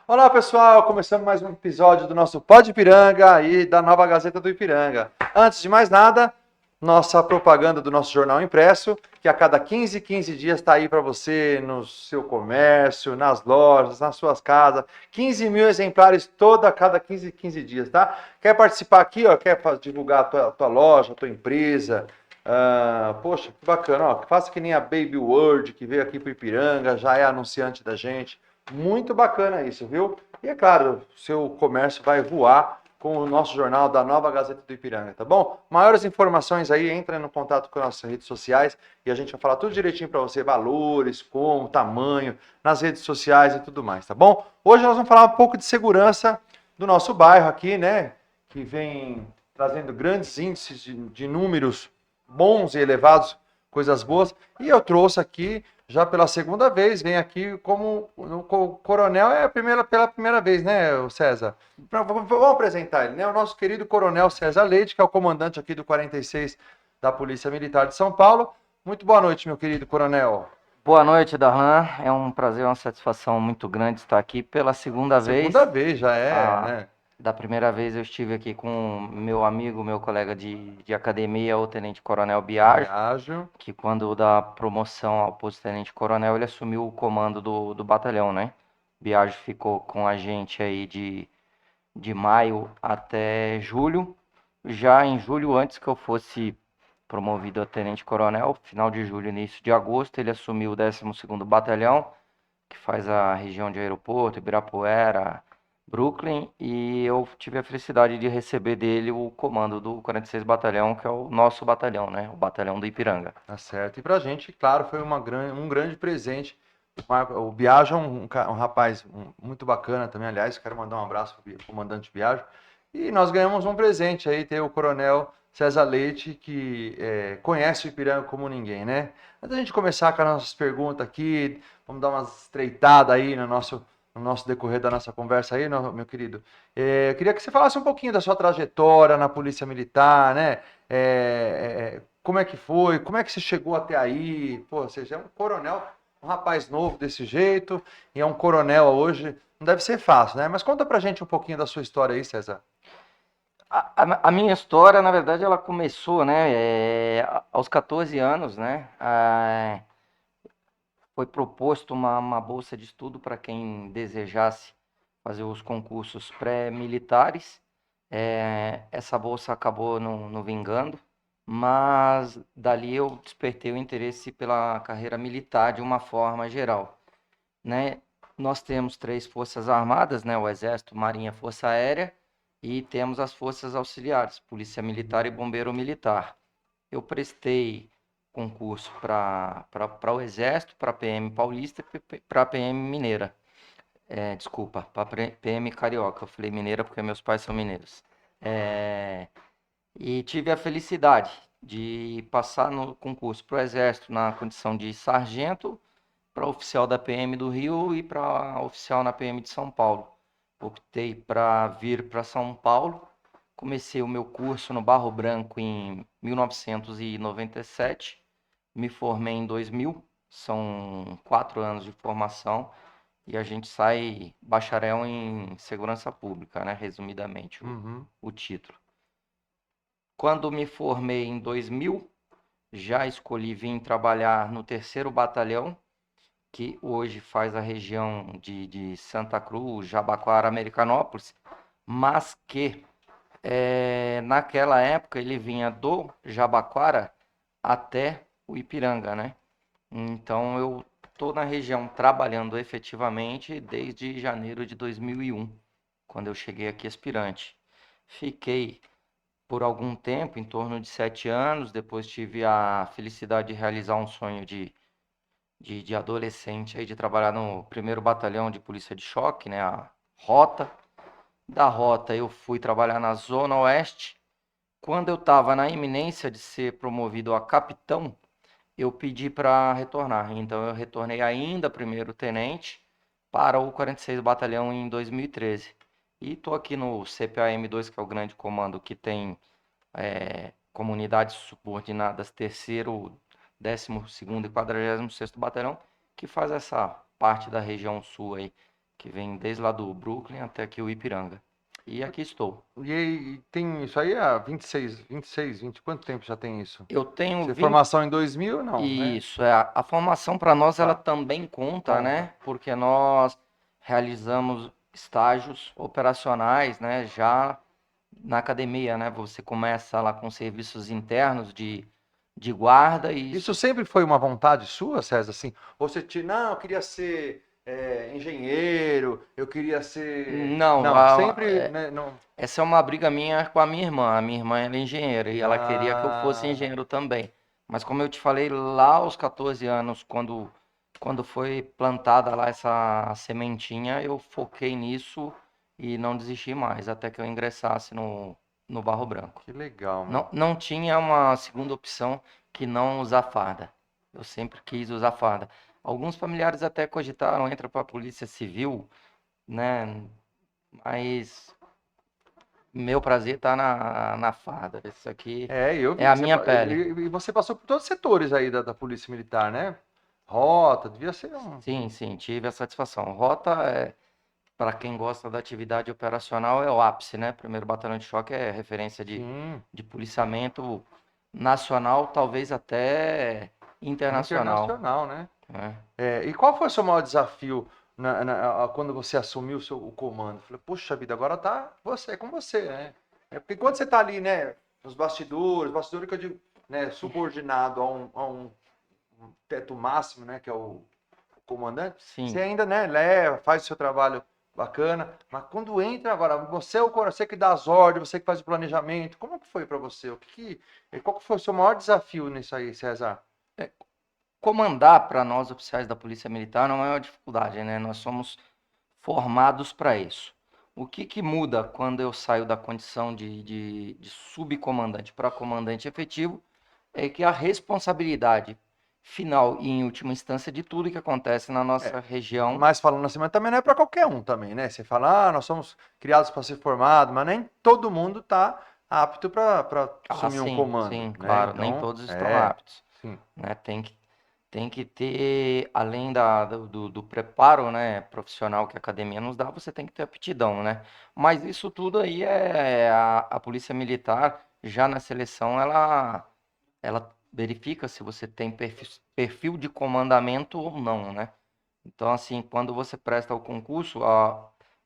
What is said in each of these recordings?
Olá pessoal, começando mais um episódio do nosso Pod Ipiranga e da Nova Gazeta do Ipiranga. Antes de mais nada, nossa propaganda do nosso jornal impresso, que a cada 15 dias está aí para você no seu comércio, nas lojas, nas suas casas. 15 mil exemplares toda a cada 15 dias, tá? Quer participar aqui, ó, quer divulgar a tua loja, a tua empresa? Poxa, que bacana, ó, faça que nem a Baby World, que veio aqui para Ipiranga, já é anunciante da gente. Muito bacana isso, viu? E é claro, seu comércio vai voar com o nosso jornal da Nova Gazeta do Ipiranga, tá bom? Maiores informações aí, entra no contato com as nossas redes sociais e a gente vai falar tudo direitinho para você, valores, como, tamanho, nas redes sociais e tudo mais, tá bom? Hoje nós vamos falar um pouco de segurança do nosso bairro aqui, né? Que vem trazendo grandes índices de números bons e elevados, coisas boas. E eu trouxe aqui já pela segunda vez, vem aqui como o coronel pela primeira vez, né, o César? Vamos apresentar ele, né? O nosso querido coronel César Leite, que é o comandante aqui do 46 da Polícia Militar de São Paulo. Muito boa noite, meu querido coronel. Boa noite, Darlan. É um prazer, uma satisfação muito grande estar aqui pela segunda vez. Segunda vez já é, né? Da primeira vez eu estive aqui com meu amigo, meu colega de academia, o Tenente Coronel Biagio, Biagio. que quando da promoção ao posto de Tenente Coronel, ele assumiu o comando do batalhão, né? Biagio ficou com a gente aí de maio até julho. Já em julho, antes que eu fosse promovido a tenente-coronel, final de julho, início de agosto, ele assumiu o 12º Batalhão, que faz a região de Aeroporto, Ibirapuera, Brooklyn, e eu tive a felicidade de receber dele o comando do 46 Batalhão, que é o nosso batalhão, né? O Batalhão do Ipiranga. Tá certo. E pra gente, claro, foi um grande presente. O Biagio é um rapaz muito bacana também, aliás, quero mandar um abraço pro comandante Biagio. E nós ganhamos um presente aí, ter o coronel César Leite, que conhece o Ipiranga como ninguém, né? Antes da gente começar com as nossas perguntas aqui, vamos dar uma estreitada aí no nosso decorrer da nossa conversa aí, meu querido. Eu queria que você falasse um pouquinho da sua trajetória na Polícia Militar, né? Como é que foi? Como é que você chegou até aí? Pô, você já é um coronel, um rapaz novo desse jeito, e é um coronel hoje. Não deve ser fácil, né? Mas conta pra gente um pouquinho da sua história aí, César. A minha história, na verdade, ela começou, né, aos 14 anos, né? Foi proposto uma bolsa de estudo para quem desejasse fazer os concursos pré-militares. Essa bolsa acabou não vingando, mas dali eu despertei o interesse pela carreira militar de uma forma geral, né? Nós temos 3 forças armadas, né? O Exército, Marinha, Força Aérea, e temos as forças auxiliares, Polícia Militar e Bombeiro Militar. Eu prestei concurso para o Exército, para a PM Paulista e para a PM Mineira. Desculpa, para a PM Carioca. Eu falei mineira porque meus pais são mineiros. E tive a felicidade de passar no concurso para o Exército na condição de sargento, para oficial da PM do Rio e para oficial na PM de São Paulo. Optei para vir para São Paulo. Comecei o meu curso no Barro Branco em 1997. Me formei em 2000. São 4 anos de formação. E a gente sai bacharel em segurança pública, né? Resumidamente, o título. Quando me formei em 2000, já escolhi vir trabalhar no 3º Batalhão, que hoje faz a região de Santa Cruz, Jabaquara, Americanópolis, mas que naquela época ele vinha do Jabaquara até o Ipiranga, né? Então eu estou na região trabalhando efetivamente desde janeiro de 2001, quando eu cheguei aqui aspirante. Fiquei por algum tempo, em torno de 7 anos, depois tive a felicidade de realizar um sonho de adolescente, aí, de trabalhar no 1º Batalhão de Polícia de Choque, né, a Rota. Da Rota eu fui trabalhar na Zona Oeste. Quando eu estava na iminência de ser promovido a capitão, eu pedi para retornar. Então eu retornei ainda primeiro tenente para o 46 Batalhão em 2013. E estou aqui no CPAM-2, que é o grande comando que tem comunidades subordinadas 3º, 12º e 46º Batalhão, que faz essa parte da região sul aí. que vem desde lá do Brooklyn até aqui o Ipiranga. E aqui estou. E aí, tem isso aí há 20, quanto tempo já tem isso? Eu tenho Você 20. formação em 2000, não, né? Isso, a formação para nós ela Tá, também conta, conta. né? Porque nós realizamos estágios operacionais, né? Já na academia, né? Você começa lá com serviços internos de guarda e Isso isso. sempre foi uma vontade sua, César, assim? Ou você não, eu queria ser engenheiro, eu queria ser... Não, Não, sempre, né, não... essa é uma briga minha com a minha irmã. A minha irmã ela é engenheira e ela queria que eu fosse Ah, engenheiro também. Mas como eu te falei lá aos 14 anos, quando foi plantada lá essa sementinha, eu foquei nisso e não desisti mais, até que eu ingressasse no Barro Branco. que legal, meu. Não tinha uma segunda opção que não usar farda. Eu sempre quis usar farda. Alguns familiares até cogitaram, entra para a Polícia Civil, né? Mas meu prazer tá na farda. Isso aqui Eu é vi a que você, minha pele. e você passou por todos os setores aí da Polícia Militar, né? Rota, devia ser um... Sim, sim, tive a satisfação. Rota é, para quem gosta da atividade operacional, é o ápice, né? Primeiro Batalhão de Choque é referência Sim, de policiamento nacional, talvez até internacional, internacional, né? né? E qual foi o seu maior desafio quando você assumiu o comando? Falei, puxa vida, agora tá você, é com você, né? Porque quando você tá ali, né, nos bastidores que eu digo, né, subordinado a um teto máximo, né, que é o comandante, você Sim. ainda, né, leva, faz o seu trabalho bacana, mas quando entra agora, você que dá as ordens, você que faz o planejamento, como que foi para você? Qual que foi o seu maior desafio nisso aí, César? Comandar para nós oficiais da Polícia Militar não é uma dificuldade, né? Nós somos formados para isso. O que muda quando eu saio da condição de subcomandante para comandante efetivo é que a responsabilidade final e em última instância de tudo que acontece na nossa região, Mas falando assim, mas também não é para qualquer um também, né? Você fala, nós somos criados para ser formados, mas nem todo mundo está apto para assumir um sim, comando, sim, né? claro, nem Então, todos estão aptos, sim. né? Tem que ter, além do preparo, né, profissional que a academia nos dá, você tem que ter aptidão, né? Mas isso tudo aí a Polícia Militar, já na seleção, ela verifica se você tem perfil de comandamento ou não, né? Então, assim, quando você presta o concurso,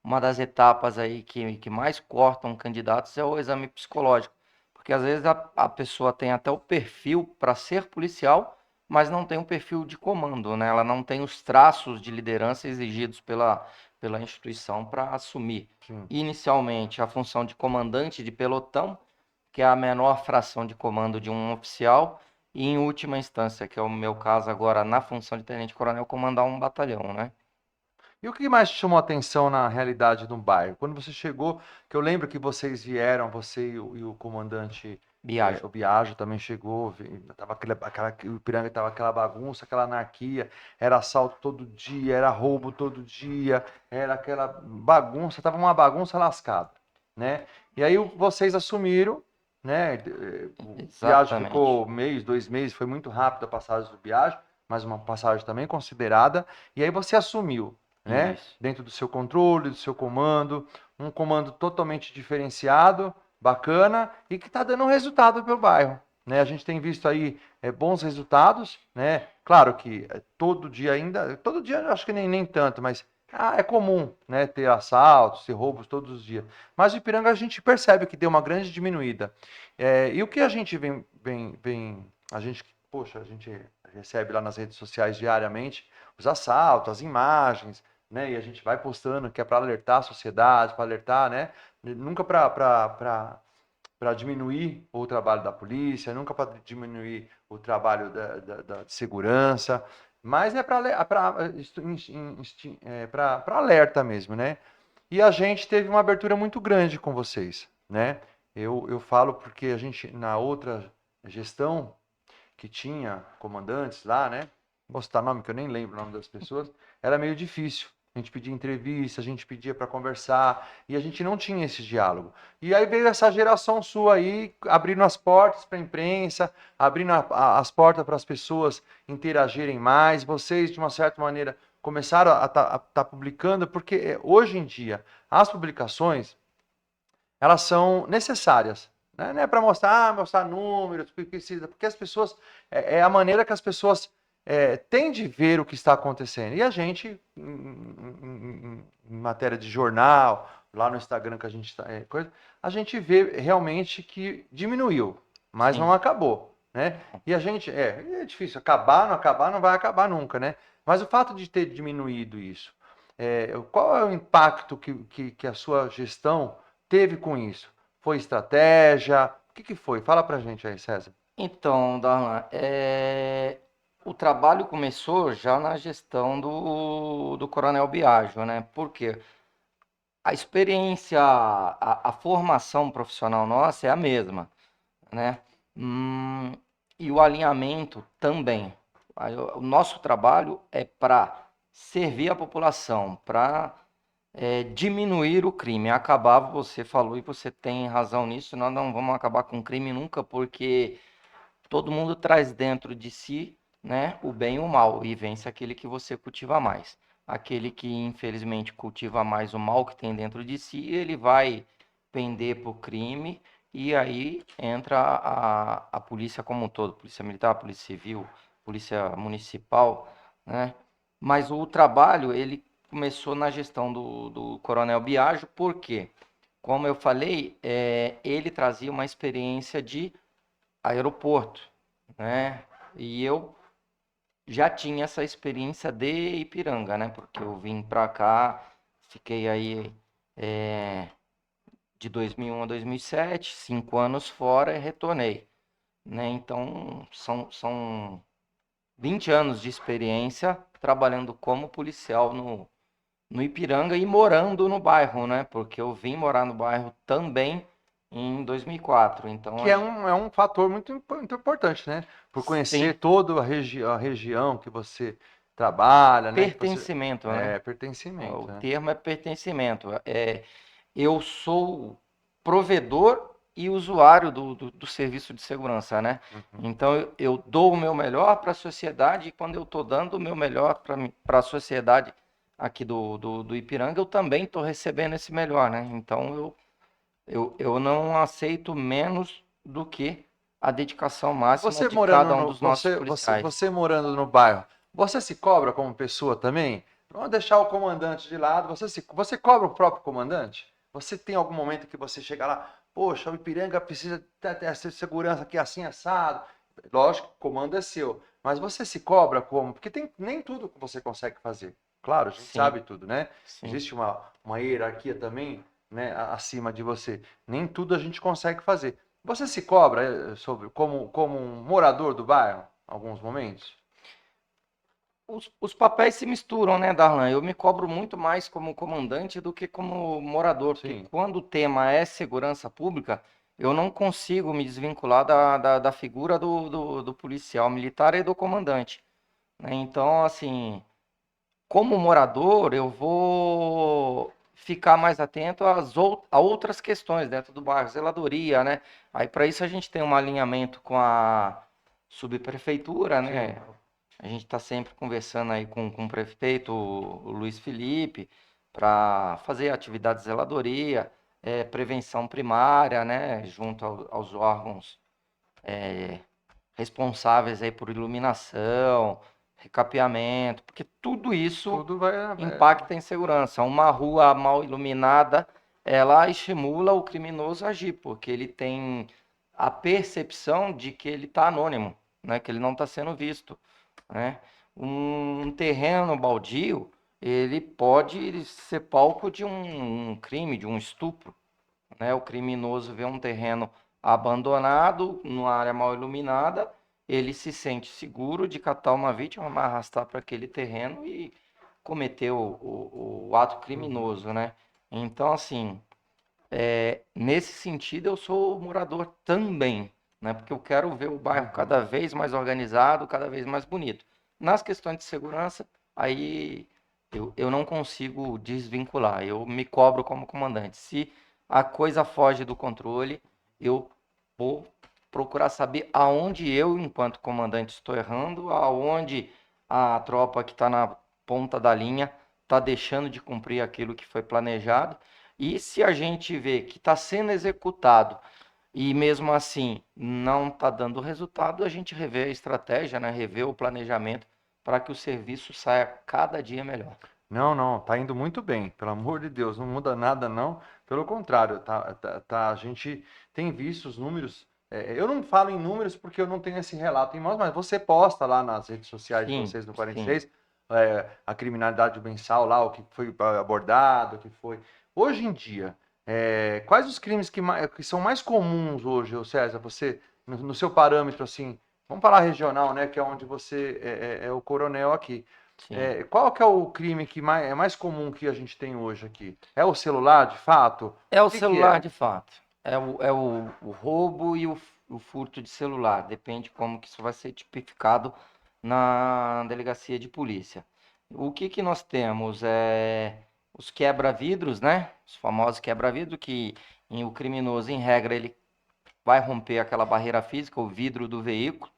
uma das etapas aí que mais cortam candidatos é o exame psicológico. Porque às vezes a pessoa tem até o perfil para ser policial, mas não tem um perfil de comando, né? Ela não tem os traços de liderança exigidos pela instituição para assumir Sim. inicialmente a função de comandante de pelotão, que é a menor fração de comando de um oficial, e em última instância, que é o meu caso agora, na função de tenente-coronel, comandar um batalhão, né? E o que mais te chamou a atenção na realidade do bairro? Quando você chegou, que eu lembro que vocês vieram, você e o comandante, Biagio. o Biagio também chegou, tava o Ipiranga tava aquela bagunça, aquela anarquia, era assalto todo dia, era roubo todo dia, era aquela bagunça, tava uma bagunça lascada, né? E aí vocês assumiram, né? O Biagio Exatamente. ficou mês, 2 meses, foi muito rápido a passagem do Biagio, mas uma passagem também considerada, e aí você assumiu, né? Isso. Dentro do seu controle, do seu comando, um comando totalmente diferenciado, bacana e que está dando um resultado para o bairro, né? A gente tem visto aí bons resultados, né? Claro que todo dia ainda, todo dia eu acho que nem tanto, mas é comum, né? Ter assaltos, ter roubos todos os dias. Mas o Ipiranga a gente percebe que deu uma grande diminuída. E o que a gente a gente, poxa, a gente recebe lá nas redes sociais diariamente os assaltos, as imagens, né? E a gente vai postando que é para alertar a sociedade, para alertar, né? Nunca para diminuir o trabalho da polícia, nunca para diminuir o trabalho da segurança, mas é para alerta mesmo, né? E a gente teve uma abertura muito grande com vocês, né? Eu falo porque a gente, na outra gestão, que tinha comandantes lá, né? Vou citar nome que eu nem lembro o nome das pessoas, era meio difícil. A gente pedia entrevista, a gente pedia para conversar e a gente não tinha esse diálogo. E aí veio essa geração sua aí, abrindo as portas para a imprensa, abrindo as portas para as pessoas interagirem mais. Vocês, de uma certa maneira, começaram a tá publicando, porque hoje em dia as publicações elas são necessárias. Né? Não é para mostrar números, porque as pessoas. É a maneira que as pessoas têm de ver o que está acontecendo. E a gente, em matéria de jornal, lá no Instagram que a gente está. A gente vê realmente que diminuiu, mas Sim. não acabou. Né? E a gente. É difícil acabar, não vai acabar nunca, né? Mas o fato de ter diminuído isso, qual é o impacto que a sua gestão teve com isso? Foi estratégia? O que foi? Fala pra gente aí, César. Então, Darlan, o trabalho começou já na gestão do Coronel Biagio, né? Por quê? A experiência, a formação profissional nossa é a mesma, né? Hum, e o alinhamento também. O nosso trabalho é para servir a população, para diminuir o crime, acabar, você falou e você tem razão nisso, nós não vamos acabar com o crime nunca, porque todo mundo traz dentro de si, né, o bem e o mal, e vence aquele que você cultiva mais. Aquele que, infelizmente, cultiva mais o mal que tem dentro de si, ele vai pender para o crime, e aí entra a polícia como um todo, polícia militar, polícia civil, polícia municipal, né? Mas o trabalho, ele começou na gestão do Coronel Biagio, por quê? Como eu falei, ele trazia uma experiência de aeroporto, né? E eu já tinha essa experiência de Ipiranga, né? Porque eu vim para cá, fiquei aí de 2001 a 2007, 5 anos fora e retornei, né? Então são 20 anos de experiência trabalhando como policial no Ipiranga e morando no bairro, né? Porque eu vim morar no bairro também em 2004. Então, Que é um fator muito importante, né? Por sim, conhecer toda a região que você trabalha, né? Que você, pertencimento, né? pertencimento, O né? termo é pertencimento. Eu sou provedor e usuário do serviço de segurança, né? Uhum. Então, eu dou o meu melhor para a sociedade e quando eu estou dando o meu melhor para a sociedade aqui do Ipiranga, eu também estou recebendo esse melhor, né? Então, eu não aceito menos do que a dedicação máxima Você de morando cada um no, dos nossos você, policiais. você morando no bairro, você se cobra como pessoa também? Vamos deixar o comandante de lado. Você cobra o próprio comandante? Você tem algum momento que você chega lá, poxa, o Ipiranga precisa ter essa segurança aqui assim assado. Lógico, o comando é seu, mas você se cobra como? Porque nem tudo que você consegue fazer. Claro, a gente Sim, sabe tudo, né? sim. Existe uma hierarquia também, né, acima de você. Nem tudo a gente consegue fazer. Você se cobra sobre como um morador do bairro, em alguns momentos? Os papéis se misturam, né, Darlan? Eu me cobro muito mais como comandante do que como morador, porque Sim. quando o tema é segurança pública, eu não consigo me desvincular da figura do policial militar e do comandante, né? Então, assim, como morador, eu vou ficar mais atento a outras questões dentro do bairro, zeladoria, né? Aí, para isso, a gente tem um alinhamento com a subprefeitura, Sim. né? A gente está sempre conversando aí com o prefeito, o Luiz Felipe, para fazer atividade de zeladoria, prevenção primária, né? Junto aos órgãos responsáveis aí por iluminação, recapeamento, porque tudo isso Tudo vai. impacta em segurança. Uma rua mal iluminada, ela estimula o criminoso a agir, porque ele tem a percepção de que ele está anônimo, né? Que ele não está sendo visto, né? Um terreno baldio, ele pode ser palco de um crime, de um estupro, né? O criminoso vê um terreno abandonado, numa área mal iluminada, ele se sente seguro de catar uma vítima, arrastar para aquele terreno e cometer o ato criminoso, né? Então, assim, nesse sentido, eu sou morador também, né? Porque eu quero ver o bairro cada vez mais organizado, cada vez mais bonito. Nas questões de segurança, aí eu não consigo desvincular, eu me cobro como comandante. Se a coisa foge do controle, eu vou procurar saber aonde eu, enquanto comandante, estou errando, aonde a tropa que está ponta da linha está deixando de cumprir aquilo que foi planejado. E se a gente vê que está sendo executado e mesmo assim não está dando resultado, a gente revê a estratégia, né? Revê o planejamento para que o serviço saia cada dia melhor. Não, não, tá indo muito bem, pelo amor de Deus, não muda nada não, pelo contrário, a gente tem visto os números, eu não falo em números porque eu não tenho esse relato em mãos, mas você posta lá nas redes sociais de Sim, vocês no sim. 46, a criminalidade mensal lá, o que foi abordado, o que foi... Hoje em dia, quais os crimes que são mais comuns hoje, ô César, você, no seu parâmetro assim, vamos falar regional, né, que é onde você é o coronel aqui. Sim. Qual que é o crime que é mais comum que a gente tem hoje aqui? É o celular, de fato? É o O que que celular é? de fato. É o roubo e o furto de celular. Depende como que isso vai ser tipificado na delegacia de polícia. O que que nós temos? Os quebra-vidros, né? Os famosos quebra-vidro, que o criminoso, em regra, ele vai romper aquela barreira física, o vidro do veículo,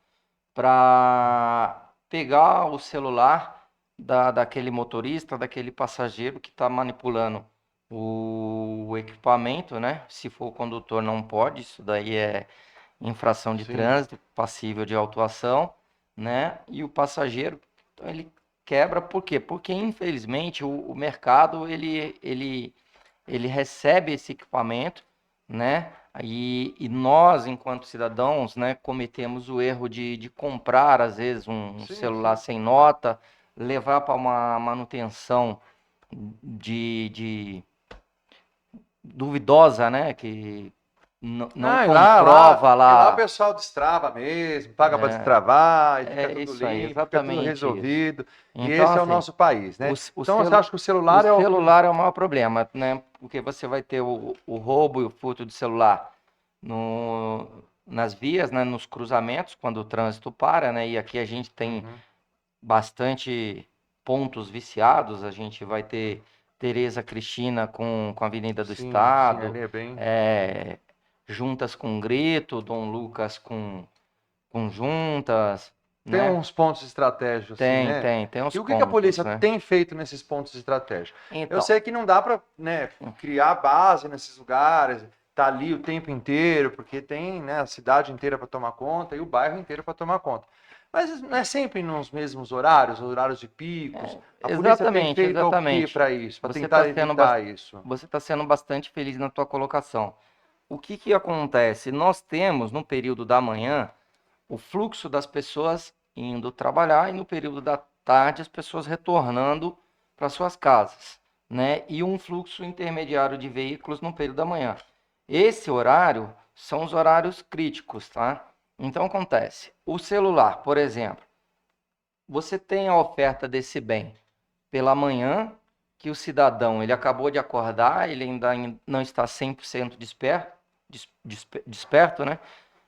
para pegar o celular daquele motorista, daquele passageiro que está manipulando o equipamento, né? Se for o condutor, não pode, isso daí é infração de Sim, trânsito, passível de autuação, né? E o passageiro, então, ele quebra, por quê? Porque, infelizmente, o mercado, ele recebe esse equipamento, né? E nós, enquanto cidadãos, né, cometemos o erro de comprar, às vezes, um sim, celular sim. sem nota, levar para uma manutenção de duvidosa, né? Que não Ah, comprova e lá o lá. pessoal destrava mesmo, paga para destravar e fica É tudo isso aí, limpo, fica tudo exatamente isso. resolvido. E Então, esse é o assim, nosso país, o, né? c- o, Então você celu- acha que o o celular é o que... celular é o maior problema, né? Porque você vai ter o roubo e o furto de celular nas vias, né? Nos cruzamentos, quando o trânsito para, né? E aqui a gente tem Uhum. bastante pontos viciados. A gente vai ter Tereza Cristina com a Avenida do Sim, sim, Estado, ali é bem... é, Juntas com Grito, Dom Lucas com Juntas, Tem né? uns pontos estratégicos, assim, né? Tem E os o que que a pontos, polícia né? tem feito nesses pontos estratégicos? Eu Então, sei que não dá para, né, criar base nesses lugares, tá ali o tempo inteiro, porque tem, né, a cidade inteira para tomar conta e o bairro inteiro para tomar conta. Mas não é sempre nos mesmos horários, horários de picos. A polícia tem exatamente, feito o que exatamente. para isso, para Você está tentar sendo, evitar isso? você tá sendo bastante feliz na tua colocação. O que que acontece? Nós temos, no período da manhã, o fluxo das pessoas indo trabalhar e no período da tarde as pessoas retornando para suas casas, né? E um fluxo intermediário de veículos no período da manhã. Esse horário são os horários críticos, tá? Então acontece, o celular, por exemplo, você tem a oferta desse bem pela manhã, que o cidadão ele acabou de acordar, ele ainda não está 100% desperto, né?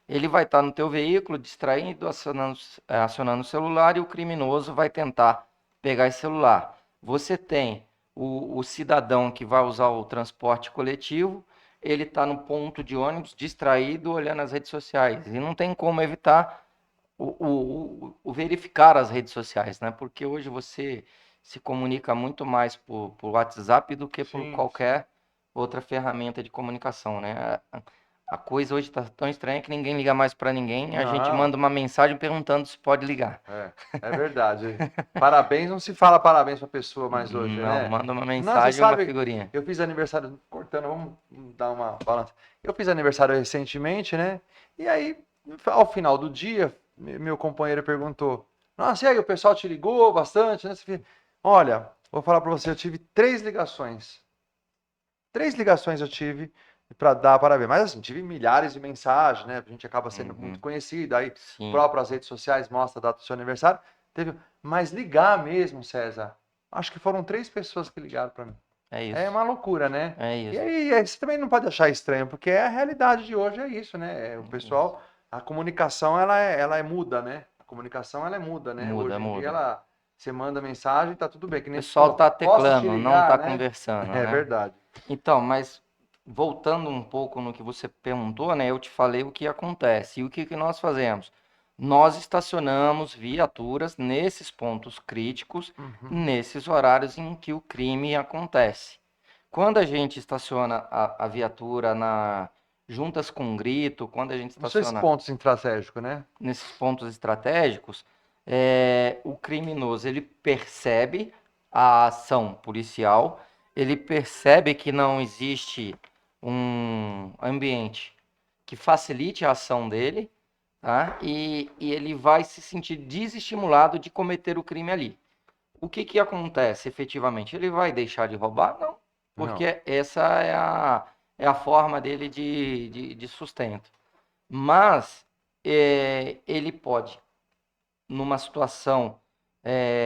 Ele vai estar no teu veículo, distraindo, acionando o celular e o criminoso vai tentar pegar esse celular. Você tem o cidadão que vai usar o transporte coletivo, ele está no ponto de ônibus, distraído, olhando as redes sociais. E não tem como evitar o verificar as redes sociais, né? Porque hoje você se comunica muito mais por WhatsApp do que por Sim, sim. qualquer outra ferramenta de comunicação, né? A coisa hoje está tão estranha que ninguém liga mais para ninguém. A gente Não, manda uma mensagem perguntando se pode ligar. é verdade. Parabéns, não se fala parabéns para a pessoa mais hoje, Não, né? manda uma Não, você mensagem e uma sabe, figurinha. eu fiz aniversário, cortando, vamos dar uma balança. Eu fiz aniversário recentemente, né? E aí, ao final do dia, meu companheiro perguntou: Nossa, e aí, o pessoal te ligou bastante, né? Olha, vou falar para você, eu tive 3 ligações. 3 ligações eu tive para dar parabéns. Mas assim, tive milhares de mensagens, né? A gente acaba sendo muito Uhum, conhecido, aí sim, próprias redes sociais mostra a data do seu aniversário. Mas ligar mesmo, César, acho que foram 3 pessoas que ligaram para mim. é É isso. uma loucura, né? É E isso. aí, você também não pode achar estranho, porque a realidade de hoje é isso, né? O É isso. pessoal, a comunicação, ela é muda, né? A comunicação, ela é muda, né? Muda, Hoje em dia, muda. você manda mensagem, tá tudo bem. Que O nem você pessoal falou, tá posso te teclando, não ligar, tá né? conversando, É né? verdade. Então, mas voltando um pouco no que você perguntou, né? Eu te falei o que acontece. E o que que nós fazemos? nós estacionamos viaturas nesses pontos críticos, nesses horários em que o crime acontece. Quando a gente estaciona a viatura juntas com grito, quando a gente Esses estaciona pontos estratégicos, né? nesses pontos estratégicos, o criminoso ele percebe a ação policial, ele percebe que não existe um ambiente que facilite a ação dele, tá? E ele vai se sentir desestimulado de cometer o crime ali. O que acontece efetivamente? Ele vai deixar de roubar? Não, porque essa é a forma dele de sustento. Mas ele pode, numa situação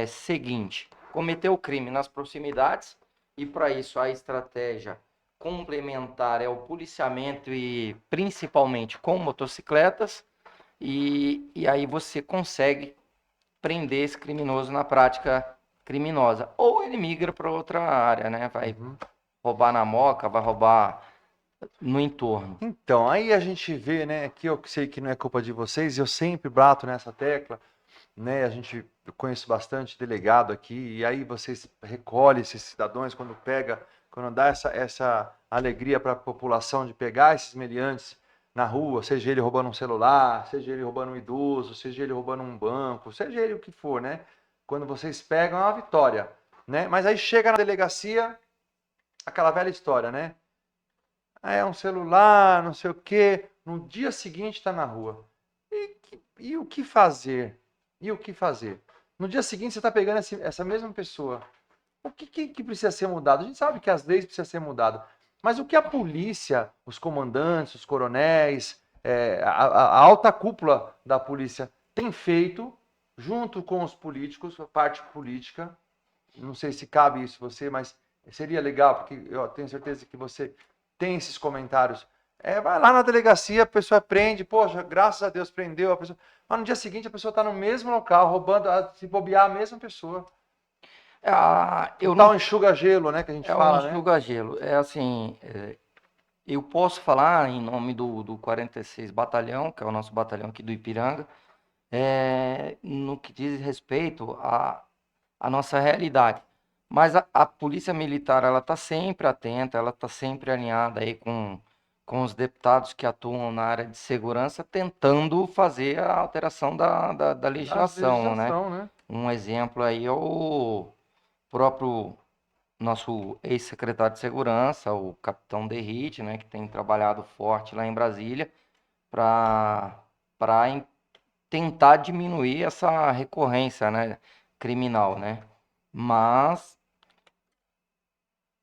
seguinte, cometer o crime nas proximidades, e para isso a estratégia complementar é o policiamento e principalmente com motocicletas, e aí você consegue prender esse criminoso na prática criminosa. Ou ele migra para outra área, né? Vai roubar na moca, vai roubar no entorno. Então, aí a gente vê, né, que eu sei que não é culpa de vocês, eu sempre bato nessa tecla, né, eu conheço bastante delegado aqui, e aí vocês recolhem esses cidadãos quando dá essa alegria para a população de pegar esses meliantes na rua, seja ele roubando um celular, seja ele roubando um idoso, seja ele roubando um banco, seja ele o que for, né? Quando vocês pegam é uma vitória, né? Mas aí chega na delegacia, aquela velha história, né? É um celular, não sei o quê. No dia seguinte está na rua. E o que fazer? E o que fazer? No dia seguinte você está pegando essa mesma pessoa. O que precisa ser mudado? A gente sabe que as leis precisam ser mudadas. Mas o que a polícia, os comandantes, os coronéis, a alta cúpula da polícia tem feito, junto com os políticos, a parte política, não sei se cabe isso você, mas seria legal, porque eu tenho certeza que você tem esses comentários. Vai lá na delegacia, a pessoa prende, poxa, graças a Deus prendeu a pessoa. Mas no dia seguinte a pessoa está no mesmo local, roubando, se bobear a mesma pessoa. Eu Tal não enxuga-gelo, né, que a gente É um fala, né? enxuga-gelo. É assim, eu posso falar em nome do 46 Batalhão, que é o nosso batalhão aqui do Ipiranga, no que diz respeito à nossa realidade. Mas a Polícia Militar, ela está sempre atenta, ela está sempre alinhada aí com os deputados que atuam na área de segurança, tentando fazer a alteração da legislação, né? Né? Um exemplo aí é o próprio nosso ex-secretário de Segurança, o capitão Derrite, né, que tem trabalhado forte lá em Brasília para tentar diminuir essa recorrência, né, criminal, né? Mas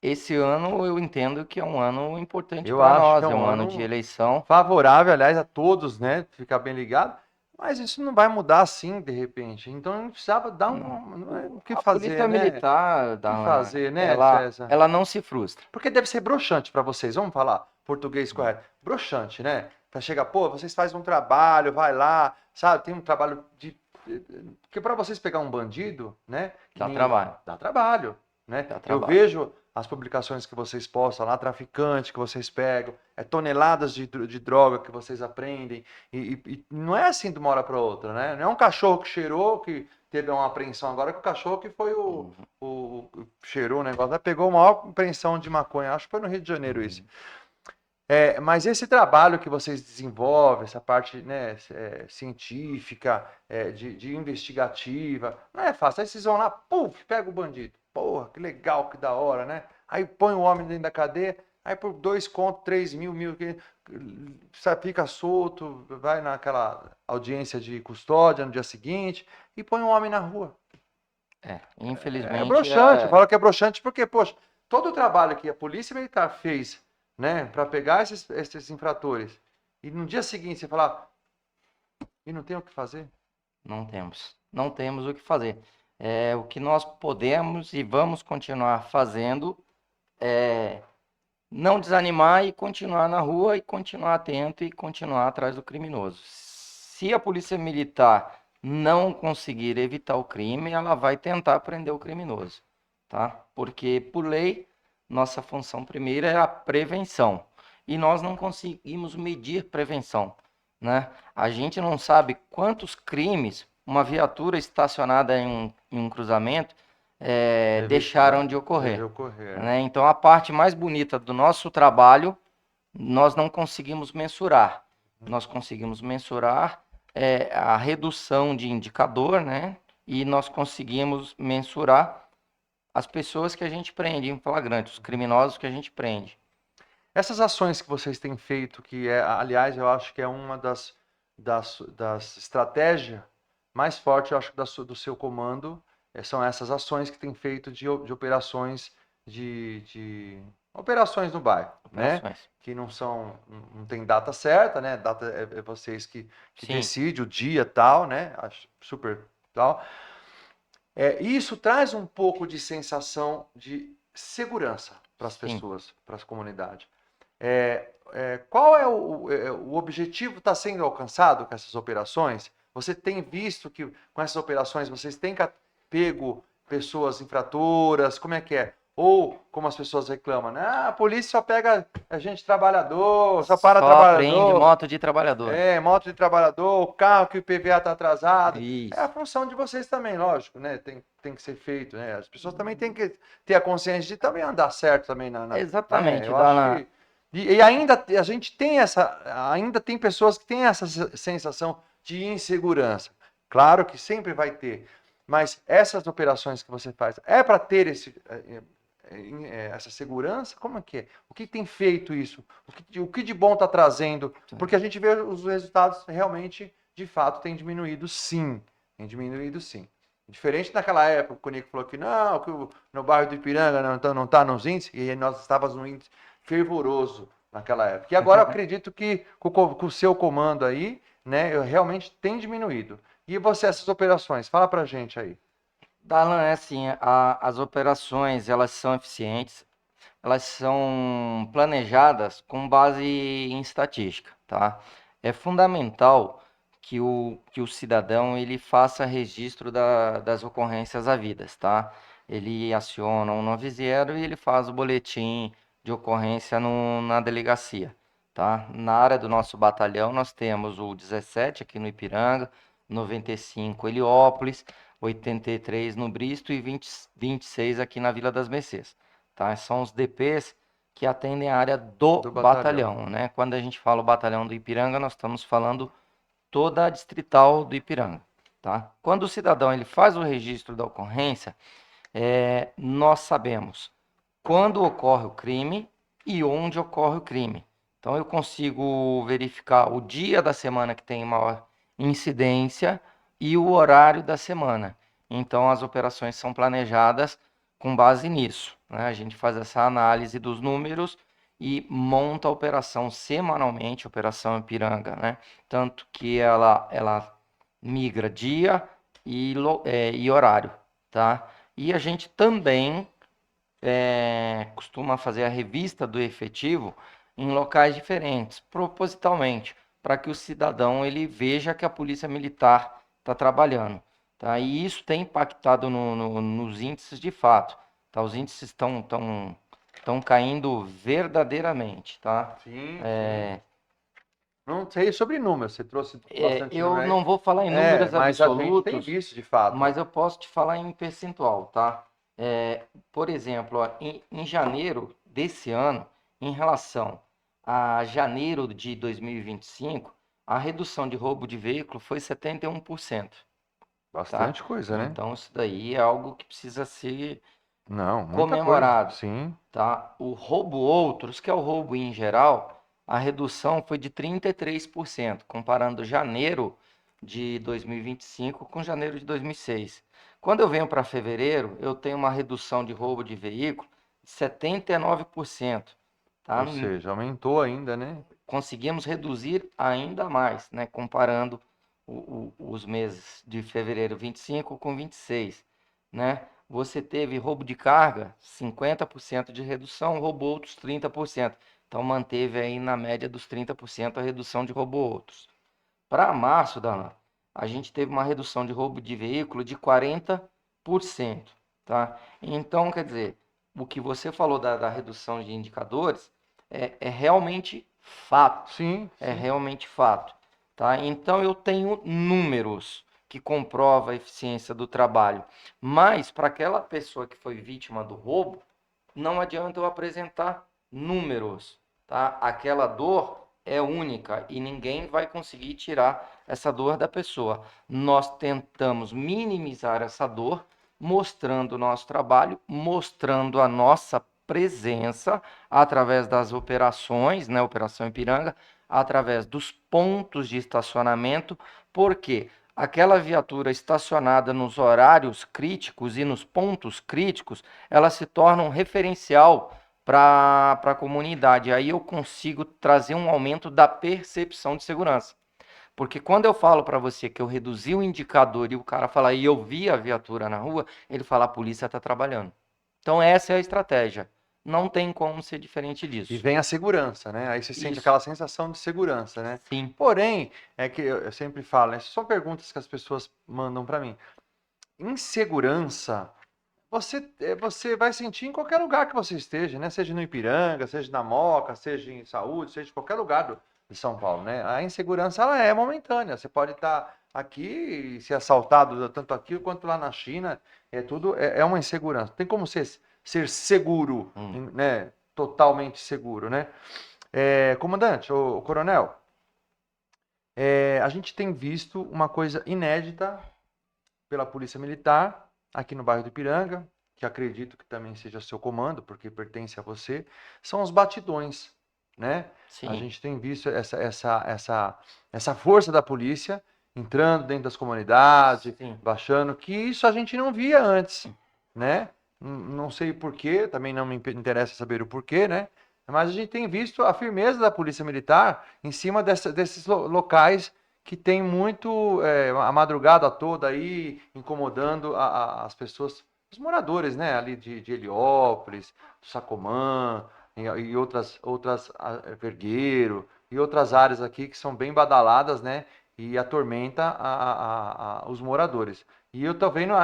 esse ano eu entendo que é um ano importante Eu para acho que nós, é é um um ano de ano eleição. favorável, aliás, a todos, né? Ficar bem ligado. Mas isso não vai mudar assim, de repente. Então a gente precisava dar Não. o que A fazer, Polícia né? Militar, O que Darlan, fazer, né, ela, César? ela não se frustra. Porque deve ser broxante para vocês. Vamos falar português correto. Broxante, né? Para chegar, pô, vocês fazem um trabalho, vai lá, sabe? Tem um trabalho de. Porque para vocês pegar um bandido, né? Dá trabalho. Dá trabalho, né? Dá Eu trabalho. vejo as publicações que vocês postam lá, traficante que vocês pegam, toneladas de droga que vocês aprendem. E não é assim de uma hora para outra, né? Não é um cachorro que cheirou, que teve uma apreensão agora, que o cachorro que foi o cheirou o negócio, pegou a maior apreensão de maconha, acho que foi no Rio de Janeiro isso. Mas esse trabalho que vocês desenvolvem, essa parte, né, científica, de investigativa, não é fácil. Aí vocês vão lá, puf, pega o bandido. Porra, que legal, que da hora, né? Aí põe o homem dentro da cadeia, aí por 2 contos, 3 mil, fica solto, vai naquela audiência de custódia no dia seguinte e põe o homem na rua. Infelizmente. É broxante, eu falo que é broxante porque, poxa, todo o trabalho que a Polícia Militar fez, né, para pegar esses infratores, e no dia seguinte você falar, e não tem o que fazer? Não temos. Não temos o que fazer. O que nós podemos e vamos continuar fazendo é não desanimar e continuar na rua e continuar atento e continuar atrás do criminoso. Se a Polícia Militar não conseguir evitar o crime, ela vai tentar prender o criminoso, tá? Porque, por lei, nossa função primeira é a prevenção. E nós não conseguimos medir prevenção. né? A gente não sabe quantos crimes uma viatura estacionada em um cruzamento deixaram de Deve ocorrer, ocorrer. né? Então, a parte mais bonita do nosso trabalho, nós não conseguimos mensurar. Nós conseguimos mensurar a redução de indicador, né? E nós conseguimos mensurar as pessoas que a gente prende em flagrante, os criminosos que a gente prende. Essas ações que vocês têm feito, que aliás, eu acho que é uma das estratégias mais fortes, eu acho, do seu comando, são essas ações que tem feito de operações de operações no bairro, né? Operações. Que não tem data certa, né? Data é vocês que Sim, decidem o dia tal, né? Acho super tal. Isso traz um pouco de sensação de segurança para as sim. pessoas, para as comunidades. Qual é o objetivo está sendo alcançado com essas operações? Você tem visto que com essas operações vocês têm pego pessoas infratoras? Como é que é? Ou, como as pessoas reclamam, né? A polícia só pega a gente trabalhador, só para Só aprende trabalhador, moto de trabalhador. moto de trabalhador, o carro que o IPVA está atrasado. É a Isso. função de vocês também, lógico, né? Tem que ser feito, né? As pessoas também têm que ter a consciência de também andar certo também né? Exatamente, Eu acho Dana. que e ainda a gente tem ainda tem pessoas que têm essa sensação de insegurança. Claro que sempre vai ter, mas essas operações que você faz é para ter essa segurança? Como é que é? O que tem feito isso? O que de bom está trazendo? Porque a gente vê os resultados realmente, de fato, têm diminuído sim. Tem diminuído sim. Diferente daquela época que o Nico falou que não, que no bairro do Ipiranga não está nos índices, e nós estávamos no índice fervoroso naquela época. E agora eu acredito que com o seu comando aí, né, realmente tem diminuído. E você, essas operações, fala pra gente aí. Darlan, é assim, as operações, elas são eficientes, elas são planejadas com base em estatística, tá? É fundamental que o cidadão ele faça registro das ocorrências havidas, tá? Ele aciona o 90 e ele faz o boletim de ocorrência na delegacia, tá? Na área do nosso batalhão, nós temos o 17 aqui no Ipiranga, 95 Heliópolis, 83 no Bristo e 26 aqui na Vila das Mercês. Tá? São os DPs que atendem a área do batalhão, né? Quando a gente fala o batalhão do Ipiranga, nós estamos falando toda a distrital do Ipiranga, tá? Quando o cidadão ele faz o registro da ocorrência, nós sabemos quando ocorre o crime e onde ocorre o crime. Então eu consigo verificar o dia da semana que tem maior incidência e o horário da semana. Então as operações são planejadas com base nisso, né? A gente faz essa análise dos números e monta a operação semanalmente, Operação Ipiranga, né? Tanto que ela migra dia e horário, tá? E a gente também costuma fazer a revista do efetivo em locais diferentes, propositalmente, para que o cidadão ele veja que a polícia militar está trabalhando. Tá? E isso tem impactado nos índices de fato. Tá? Os índices estão caindo verdadeiramente. Tá? Sim, sim. Não sei sobre números, você trouxe bastante número Eu aí. não vou falar em números Mas a gente tem absolutos, visto de fato. mas eu posso te falar em percentual, tá? Por exemplo, ó, em janeiro desse ano, em relação a janeiro de 2025, a redução de roubo de veículo foi 71%, tá? Bastante coisa, né? Então, isso daí é algo que precisa ser Não, muita coisa. comemorado, Sim. tá? O roubo outros, que é o roubo em geral, a redução foi de 33%, comparando janeiro de 2025 com janeiro de 2006. Quando eu venho para fevereiro, eu tenho uma redução de roubo de veículo de 79%, tá? Ou seja, aumentou ainda, né? Conseguimos reduzir ainda mais, né? Comparando os meses de fevereiro 25 com 26, né? Você teve roubo de carga, 50% de redução, roubo outros 30%. Então manteve aí na média dos 30% a redução de roubo outros. Para março, Dana, a gente teve uma redução de roubo de veículo de 40%, tá? Então, quer dizer, o que você falou da redução de indicadores é realmente fato. Sim, É sim. realmente fato. tá? Então eu tenho números que comprovam a eficiência do trabalho, mas para aquela pessoa que foi vítima do roubo, não adianta eu apresentar números, tá? Aquela dor é única e ninguém vai conseguir tirar essa dor da pessoa. Nós tentamos minimizar essa dor, mostrando o nosso trabalho, mostrando a nossa presença através das operações, né, Operação Ipiranga, através dos pontos de estacionamento, porque aquela viatura estacionada nos horários críticos e nos pontos críticos, ela se torna um referencial para a comunidade. Aí eu consigo trazer um aumento da percepção de segurança. Porque quando eu falo para você que eu reduzi o indicador e o cara fala, e eu vi a viatura na rua, ele fala, a polícia está trabalhando. Então essa é a estratégia. Não tem como ser diferente E disso. vem a segurança, né? Aí você sente Isso. aquela sensação de segurança, né? Sim. Porém, é que eu sempre falo, né? São perguntas que as pessoas mandam para mim. Insegurança, você vai sentir em qualquer lugar que você esteja, né? Seja no Ipiranga, seja na Moca, seja em Saúde, seja em qualquer lugar de São Paulo, né? A insegurança, ela é momentânea. Você pode estar aqui e ser assaltado tanto aqui quanto lá na China. É uma insegurança. Tem como ser seguro, né? Totalmente seguro, né? Comandante, o coronel, a gente tem visto uma coisa inédita pela Polícia Militar aqui no bairro do Ipiranga, que acredito que também seja seu comando, porque pertence a você, são os batidões, né? Sim. A gente tem visto essa força da polícia entrando dentro das comunidades, Sim. baixando, que isso a gente não via antes, né? Não sei o porquê, também não me interessa saber o porquê, né? Mas a gente tem visto a firmeza da Polícia Militar em cima desses locais que tem muito a madrugada toda aí incomodando as pessoas, os moradores, né, ali de Heliópolis, do Sacomã e outras Vergueiro e outras áreas aqui que são bem badaladas, né, e atormenta os moradores. E eu tô vendo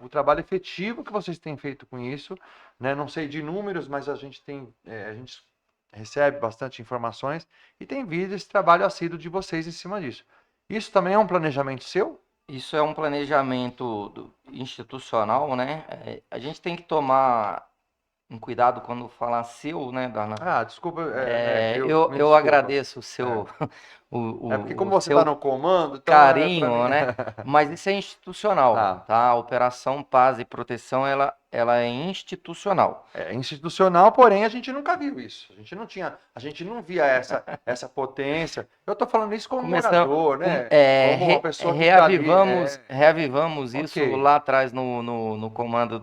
o trabalho efetivo que vocês têm feito com isso, né? Não sei de números, mas a gente recebe bastante informações e tem visto esse trabalho assíduo de vocês em cima disso. Isso também é um planejamento seu? Isso é um planejamento institucional, né? A gente tem que tomar um cuidado quando falar seu, né, Darlan? Desculpa, Eu desculpa. agradeço o seu, Porque como o você está seu no comando, então para mim. carinho, né? Mas isso é institucional, Tá. A Operação Paz e Proteção, ela é institucional. É institucional, porém a gente nunca viu isso. A gente não via essa potência. Eu estou falando isso como morador, né? Como uma pessoa que está ali. Reavivamos isso Ok. lá atrás no comando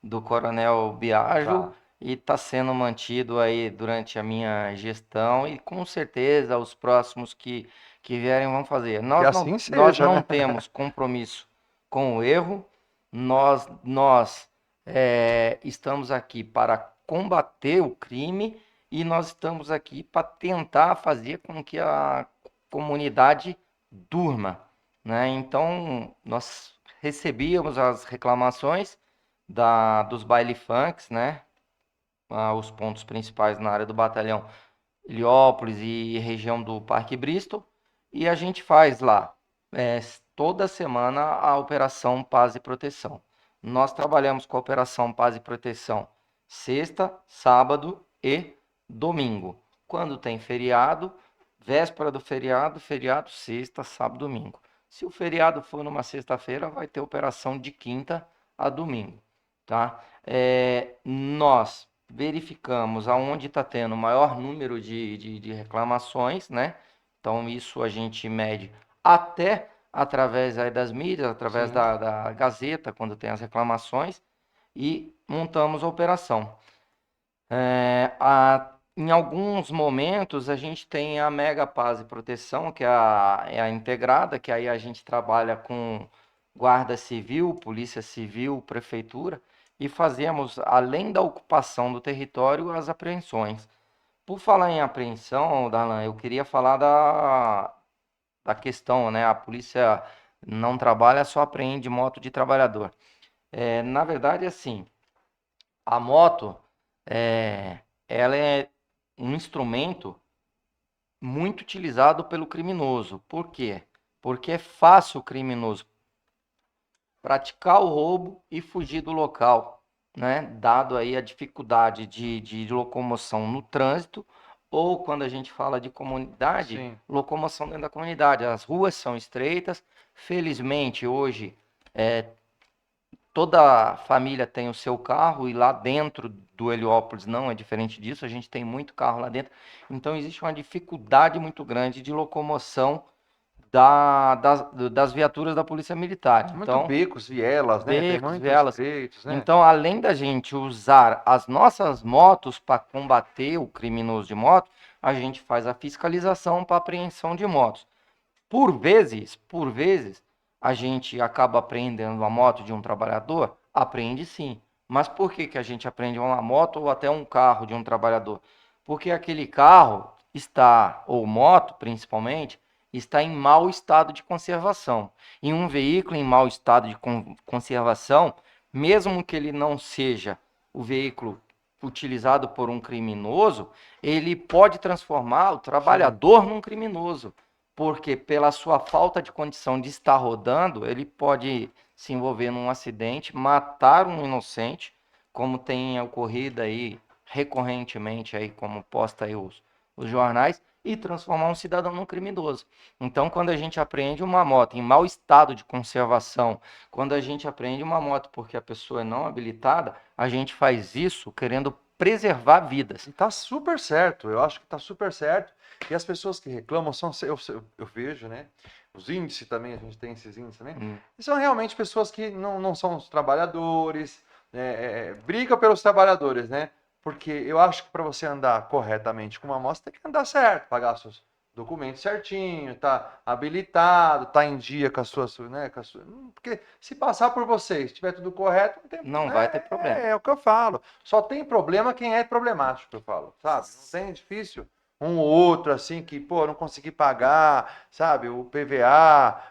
do Coronel Biagio. Tá. E está sendo mantido aí durante a minha gestão e com certeza os próximos que vierem vão fazer. Que assim Nós seja, não né? temos compromisso com o erro, nós estamos aqui para combater o crime e nós estamos aqui para tentar fazer com que a comunidade durma, né? Então, nós recebíamos as reclamações dos baile funks, né? Os pontos principais na área do batalhão Heliópolis e região do Parque Bristol, e a gente faz lá toda semana a Operação Paz e Proteção. Nós trabalhamos com a Operação Paz e Proteção sexta, sábado e domingo. Quando tem feriado, véspera do feriado, feriado sexta, sábado, domingo. Se o feriado for numa sexta-feira, vai ter operação de quinta a domingo, tá? Nós verificamos aonde está tendo o maior número de reclamações, né? Então, isso a gente mede até através aí das mídias, através da Gazeta, quando tem as reclamações, e montamos a operação. Em alguns momentos, a gente tem a Mega Paz e Proteção, que é a integrada, que aí a gente trabalha com Guarda Civil, Polícia Civil, Prefeitura, e fazemos, além da ocupação do território, as apreensões. Por falar em apreensão, Darlan, eu queria falar da questão, né? A polícia não trabalha, só apreende moto de trabalhador. Na verdade, assim, a moto, ela é um instrumento muito utilizado pelo criminoso. Por quê? Porque é fácil o criminoso praticar o roubo e fugir do local, né? Dado aí a dificuldade de locomoção no trânsito, ou quando a gente fala de comunidade, Sim. locomoção dentro da comunidade. As ruas são estreitas, felizmente hoje toda família tem o seu carro e lá dentro do Heliópolis não é diferente disso, a gente tem muito carro lá dentro, então existe uma dificuldade muito grande de locomoção das viaturas da Polícia Militar. Muito Então, becos, vielas, né? Tem becos, muitos vielas. estreitos, né? Então, além da gente usar as nossas motos para combater o criminoso de moto, a gente faz a fiscalização para apreensão de motos. Por vezes, a gente acaba apreendendo a moto de um trabalhador? Apreende sim. Mas por que a gente apreende uma moto ou até um carro de um trabalhador? Porque aquele carro está, ou moto principalmente, está em mau estado de conservação. E um veículo em mau estado de conservação, mesmo que ele não seja o veículo utilizado por um criminoso, ele pode transformar o trabalhador num criminoso, porque pela sua falta de condição de estar rodando, ele pode se envolver num acidente, matar um inocente, como tem ocorrido aí recorrentemente aí, como posta aí os jornais, e transformar um cidadão num criminoso. Então, quando a gente apreende uma moto em mau estado de conservação, quando a gente apreende uma moto porque a pessoa é não habilitada, a gente faz isso querendo preservar vidas. E tá super certo, eu acho que tá super certo. E as pessoas que reclamam são, eu vejo, né? Os índices também, a gente tem esses índices também. E são realmente pessoas que não são os trabalhadores, brigam pelos trabalhadores, né? Porque eu acho que para você andar corretamente com uma moto, você tem que andar certo, pagar seus documentos certinho, tá habilitado, tá em dia com as suas, né? Porque se passar por você, se tiver tudo correto, não tem, Não vai ter problema. é o que eu falo. Só tem problema quem é problemático, eu falo, sabe? Não tem difícil um ou outro, assim, que, pô, não consegui pagar, sabe? O PVA,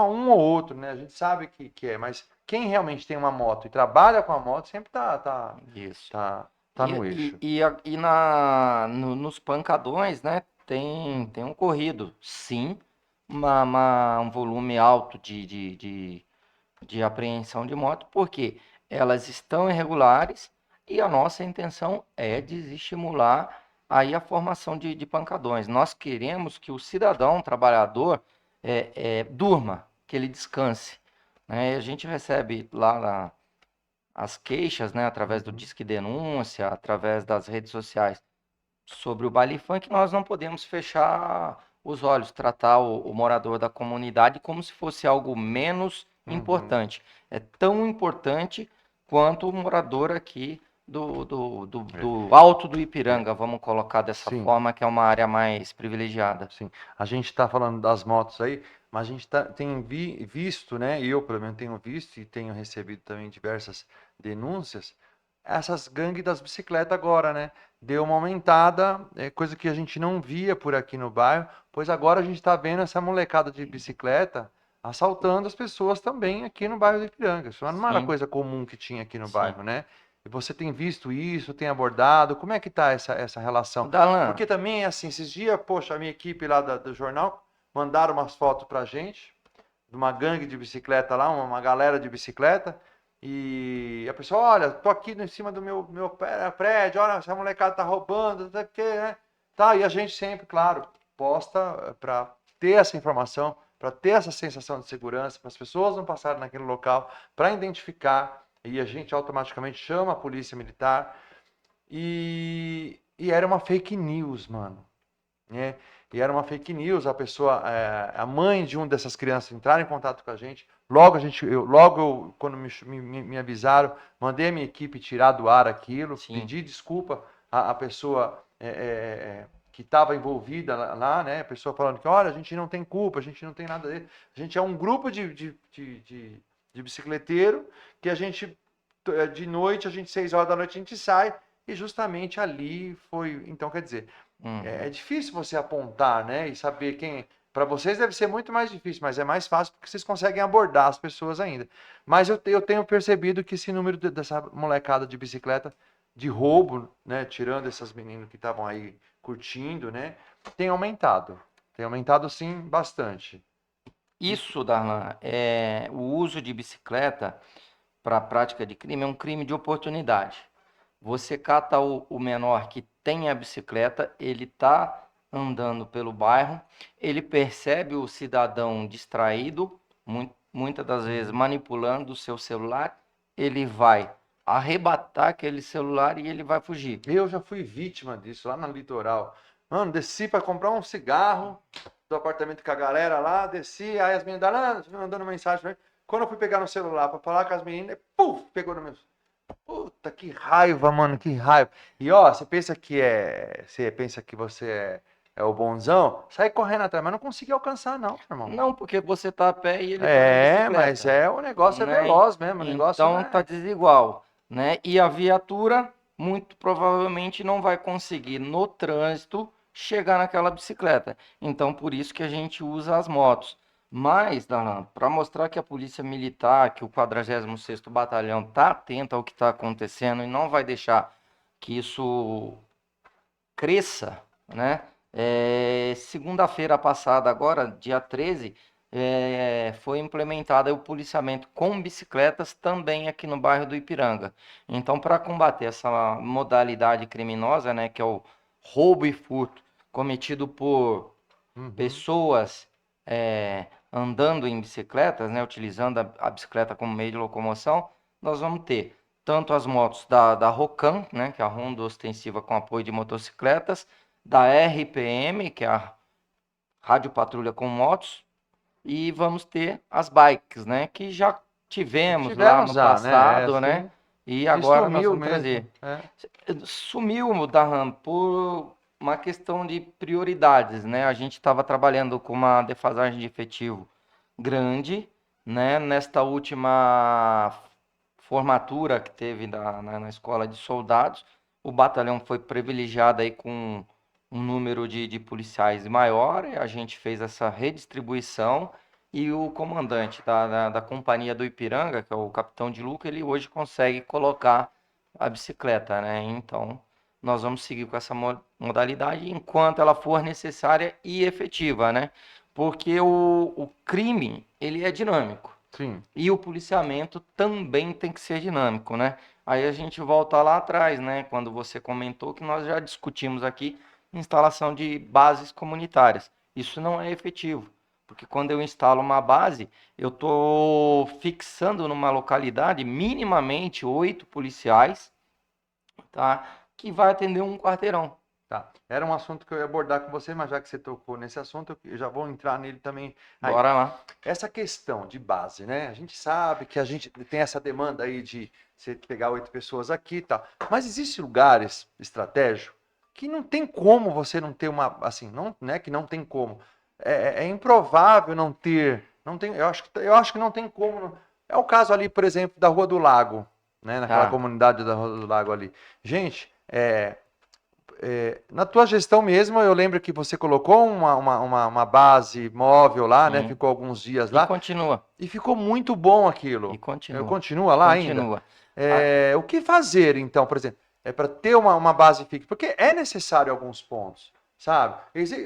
um ou outro, né? A gente sabe que é, mas quem realmente tem uma moto e trabalha com a moto sempre Isso. tá no eixo. Nos pancadões, né, tem ocorrido, sim, um volume alto de apreensão de moto, porque elas estão irregulares e a nossa intenção é desestimular aí a formação de pancadões. Nós queremos que o cidadão trabalhador durma, que ele descanse, né? A gente recebe lá as queixas, né, através do Disque Denúncia, através das redes sociais sobre o baile funk, nós não podemos fechar os olhos, tratar o morador da comunidade como se fosse algo menos importante. É tão importante quanto o morador aqui do Alto do Ipiranga, vamos colocar dessa Sim. forma, que é uma área mais privilegiada. Sim, a gente está falando das motos aí, mas a gente tem visto, né? Eu, pelo menos, tenho visto e tenho recebido também diversas denúncias. Essas gangues das bicicletas agora, né? Deu uma aumentada, coisa que a gente não via por aqui no bairro, pois agora a gente está vendo essa molecada de bicicleta assaltando as pessoas também aqui no bairro do Ipiranga. Isso não era Sim, coisa comum que tinha aqui no sim. bairro, né? E você tem visto isso, tem abordado? Como é que tá essa relação? Darlan, Porque também, assim, esses dias, poxa, a minha equipe lá do jornal mandaram umas fotos pra gente, de uma gangue de bicicleta lá, uma galera de bicicleta, e a pessoa, olha, tô aqui em cima do meu prédio, olha, essa molecada tá roubando, não sei o quê, né? Tá, e a gente sempre, claro, posta para ter essa informação, para ter essa sensação de segurança, para as pessoas não passarem naquele local, para identificar, e a gente automaticamente chama a polícia militar, e era uma fake news, mano, né? E era uma fake news, a pessoa, a mãe de uma dessas crianças entrar em contato com a gente, quando me avisaram, mandei a minha equipe tirar do ar aquilo, sim, pedi desculpa à pessoa que estava envolvida lá, né? A pessoa falando que, olha, a gente não tem culpa, a gente não tem nada a ver, a gente é um grupo de bicicleteiro que a gente, de noite, 6 horas da noite, a gente sai, e justamente ali foi, então quer dizer, é difícil você apontar, né, e saber quem. Para vocês deve ser muito mais difícil, mas é mais fácil porque vocês conseguem abordar as pessoas ainda. Mas eu tenho percebido que esse número dessa molecada de bicicleta, de roubo, né, tirando essas meninas que estavam aí curtindo, né? Tem aumentado. Tem aumentado, sim, bastante. Isso, Darlan, o uso de bicicleta para a prática de crime é um crime de oportunidade. Você cata o menor que tem a bicicleta, ele está andando pelo bairro, ele percebe o cidadão distraído, muitas das vezes manipulando o seu celular, ele vai arrebatar aquele celular e ele vai fugir. Eu já fui vítima disso lá no litoral. Mano, desci para comprar um cigarro do apartamento com a galera lá, desci, aí as meninas mandando mensagem pra mim. Quando eu fui pegar no celular para falar com as meninas, puf, pegou no meu. Puta, que raiva, mano, que raiva. E ó, você pensa que você é o bonzão, sai correndo atrás, mas não consegui alcançar não, irmão. Não, porque você está a pé e ele está de bicicleta. Mas o negócio é Né? veloz mesmo, o negócio Então tá desigual, né? E a viatura muito provavelmente não vai conseguir no trânsito chegar naquela bicicleta. Então por isso que a gente usa as motos. Mas, Darlan, para mostrar que a Polícia Militar, que o 46º Batalhão está atento ao que está acontecendo e não vai deixar que isso cresça, né? Segunda-feira passada, agora, dia 13, foi implementado o policiamento com bicicletas também aqui no bairro do Ipiranga. Então, para combater essa modalidade criminosa, né, que é o roubo e furto cometido por pessoas andando em bicicletas, né, utilizando a bicicleta como meio de locomoção, nós vamos ter tanto as motos da Rocan, né, que é a Ronda Ostensiva com apoio de motocicletas, da RPM, que é a Rádio Patrulha com Motos, e vamos ter as bikes, né, que já tivemos lá no passado, né, e agora nós vamos trazer. Sumiu, Darlan, por uma questão de prioridades, né, a gente estava trabalhando com uma defasagem de efetivo grande, né, nesta última formatura que teve na escola de soldados, o batalhão foi privilegiado aí com um número de policiais maior, a gente fez essa redistribuição e o comandante da companhia do Ipiranga, que é o capitão de Luca, ele hoje consegue colocar a bicicleta, né? Então, nós vamos seguir com essa modalidade enquanto ela for necessária e efetiva, né? Porque o crime, ele é dinâmico. Sim. E o policiamento também tem que ser dinâmico, né? Aí a gente volta lá atrás, né? Quando você comentou que nós já discutimos aqui instalação de bases comunitárias. Isso não é efetivo, porque quando eu instalo uma base, eu estou fixando numa localidade minimamente 8 policiais, tá? Que vai atender um quarteirão. Tá. Era um assunto que eu ia abordar com você, mas já que você tocou nesse assunto, eu já vou entrar nele também. Aí, bora lá. Essa questão de base, né? A gente sabe que a gente tem essa demanda aí de você pegar 8 pessoas aqui e tal. Mas existem lugares estratégicos que não tem como você não ter uma. Assim, não é que não tem como. É improvável não ter. Não tem, eu acho que não tem como. É o caso ali, por exemplo, da Rua do Lago, né? Naquela comunidade da Rua do Lago ali. Gente, na tua gestão mesmo, eu lembro que você colocou uma base móvel lá, né? Ficou alguns dias lá. E continua. E ficou muito bom aquilo. E continua. Continua lá ainda? O que fazer, então, por exemplo? Para ter uma base fixa? Porque é necessário alguns pontos, sabe?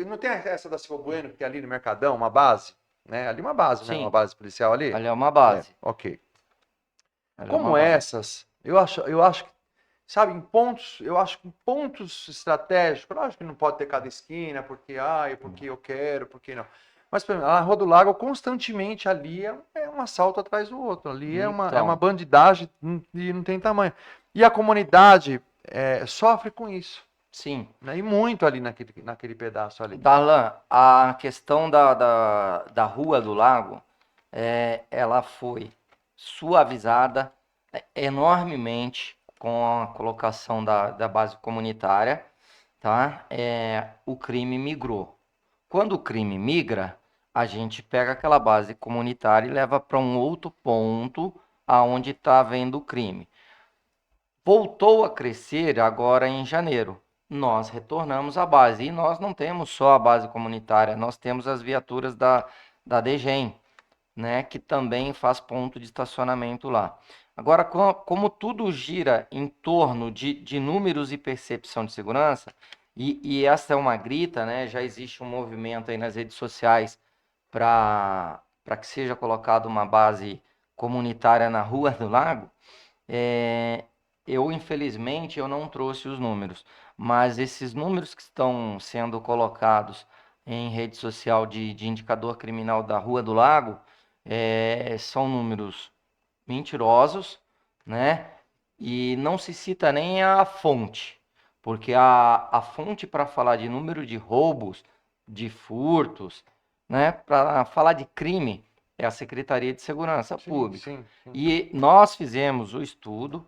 Não tem essa da Silva Bueno, que é ali no Mercadão, uma base? Né? Ali uma base, né? Uma base policial ali? Ali é uma base. Ok. Como essas, eu acho que, sabe, em pontos estratégicos, lógico que não pode ter cada esquina, porque eu quero, porque não. Mas, por exemplo, a Rua do Lago, constantemente ali é um assalto atrás do outro. Ali é uma bandidagem e não tem tamanho. E a comunidade sofre com isso. Sim. Né? E muito ali naquele pedaço ali. Darlan, a questão da Rua do Lago, ela foi suavizada enormemente com a colocação da base comunitária, tá? O crime migrou. Quando o crime migra, a gente pega aquela base comunitária e leva para um outro ponto aonde está havendo o crime. Voltou a crescer agora em janeiro. Nós retornamos à base. E nós não temos só a base comunitária, nós temos as viaturas da DGEM, né, que também faz ponto de estacionamento lá. Agora, como tudo gira em torno de números e percepção de segurança, E essa é uma grita, né? Já existe um movimento aí nas redes sociais para que seja colocada uma base comunitária na Rua do Lago. É, infelizmente, eu não trouxe os números, mas esses números que estão sendo colocados em rede social de indicador criminal da Rua do Lago são números mentirosos, né? E não se cita nem a fonte, porque a fonte para falar de número de roubos, de furtos, né? Para falar de crime é a Secretaria de Segurança Sim, Pública. sim, sim. E nós fizemos o estudo.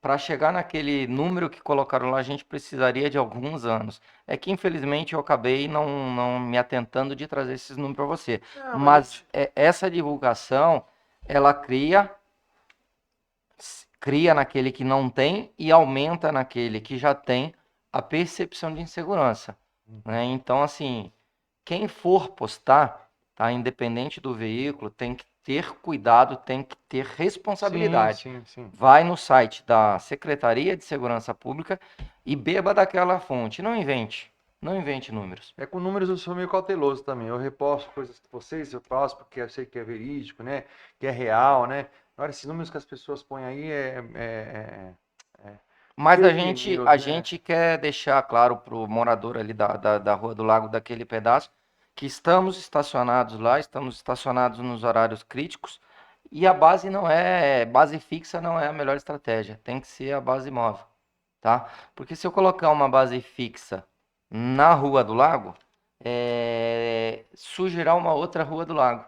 Para chegar naquele número que colocaram lá, a gente precisaria de alguns anos. É que, infelizmente, eu acabei não me atentando de trazer esses números para você. Não, mas Mas essa divulgação, ela cria naquele que não tem e aumenta naquele que já tem a percepção de insegurança, né? Então, assim, quem for postar, tá, independente do veículo, tem que ter cuidado, tem que ter sim, responsabilidade. sim, sim. Vai no site da Secretaria de Segurança Pública e beba daquela fonte. Não invente. Não invente números. É, com números eu sou meio cauteloso também. Eu reposto coisas que vocês, eu passo porque eu sei que é verídico, né? Que é real, né? Agora, esses números que as pessoas põem aí é Mas a fake gente, a news, né? gente quer deixar claro para o morador ali da Rua do Lago, daquele pedaço, que estamos estacionados lá, estamos estacionados nos horários críticos e a base fixa não é a melhor estratégia, tem que ser a base móvel, tá? Porque se eu colocar uma base fixa na Rua do Lago, surgirá uma outra Rua do Lago.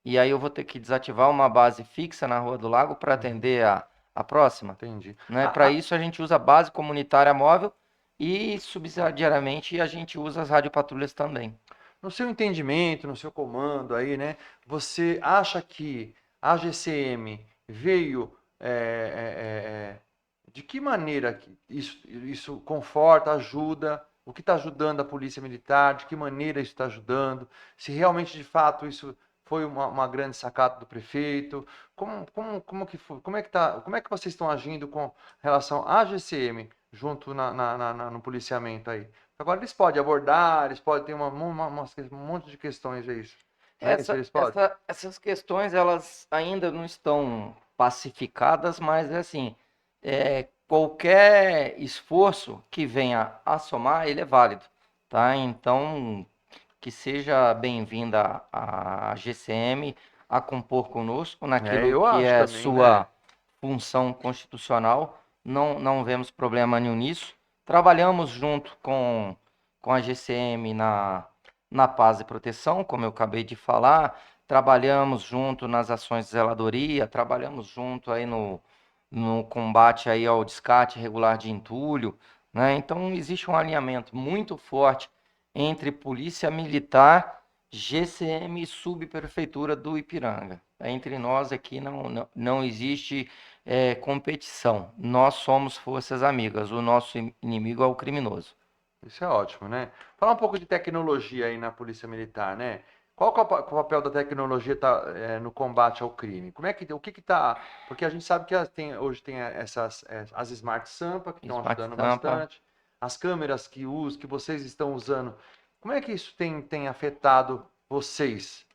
E aí eu vou ter que desativar uma base fixa na Rua do Lago para atender a próxima, Entendi. né? Para isso a gente usa a base comunitária móvel e subsidiariamente a gente usa as radiopatrulhas também. No seu entendimento, no seu comando aí, né? Você acha que a GCM veio de que maneira que isso conforta, ajuda? O que está ajudando a Polícia Militar? De que maneira isso está ajudando? Se realmente, de fato, isso foi uma grande sacada do prefeito? Como que foi? Como é que vocês estão agindo com relação à GCM junto no policiamento aí? Agora eles podem abordar, eles podem ter um monte de questões, é isso. Né? Isso eles podem. Essas questões elas ainda não estão pacificadas, mas assim, qualquer esforço que venha a somar, ele é válido, tá? Então, que seja bem-vinda a GCM a compor conosco naquilo Eu que acho é também, né? sua função constitucional. Não vemos problema nenhum nisso. Trabalhamos junto com a GCM na paz e proteção, como eu acabei de falar. Trabalhamos junto nas ações de zeladoria, trabalhamos junto aí no combate aí ao descarte irregular de entulho, né? Então existe um alinhamento muito forte entre Polícia Militar, GCM e Subprefeitura do Ipiranga. Entre nós aqui não existe competição. Nós somos forças amigas. O nosso inimigo é o criminoso. Isso é ótimo, né? Falar um pouco de tecnologia aí na Polícia Militar, né? Qual que é o papel da tecnologia no combate ao crime? O que tá? Porque a gente sabe que hoje tem as Smart Sampa que estão Smart ajudando Sampa. bastante, as câmeras que vocês estão usando. Como é que isso tem afetado vocês,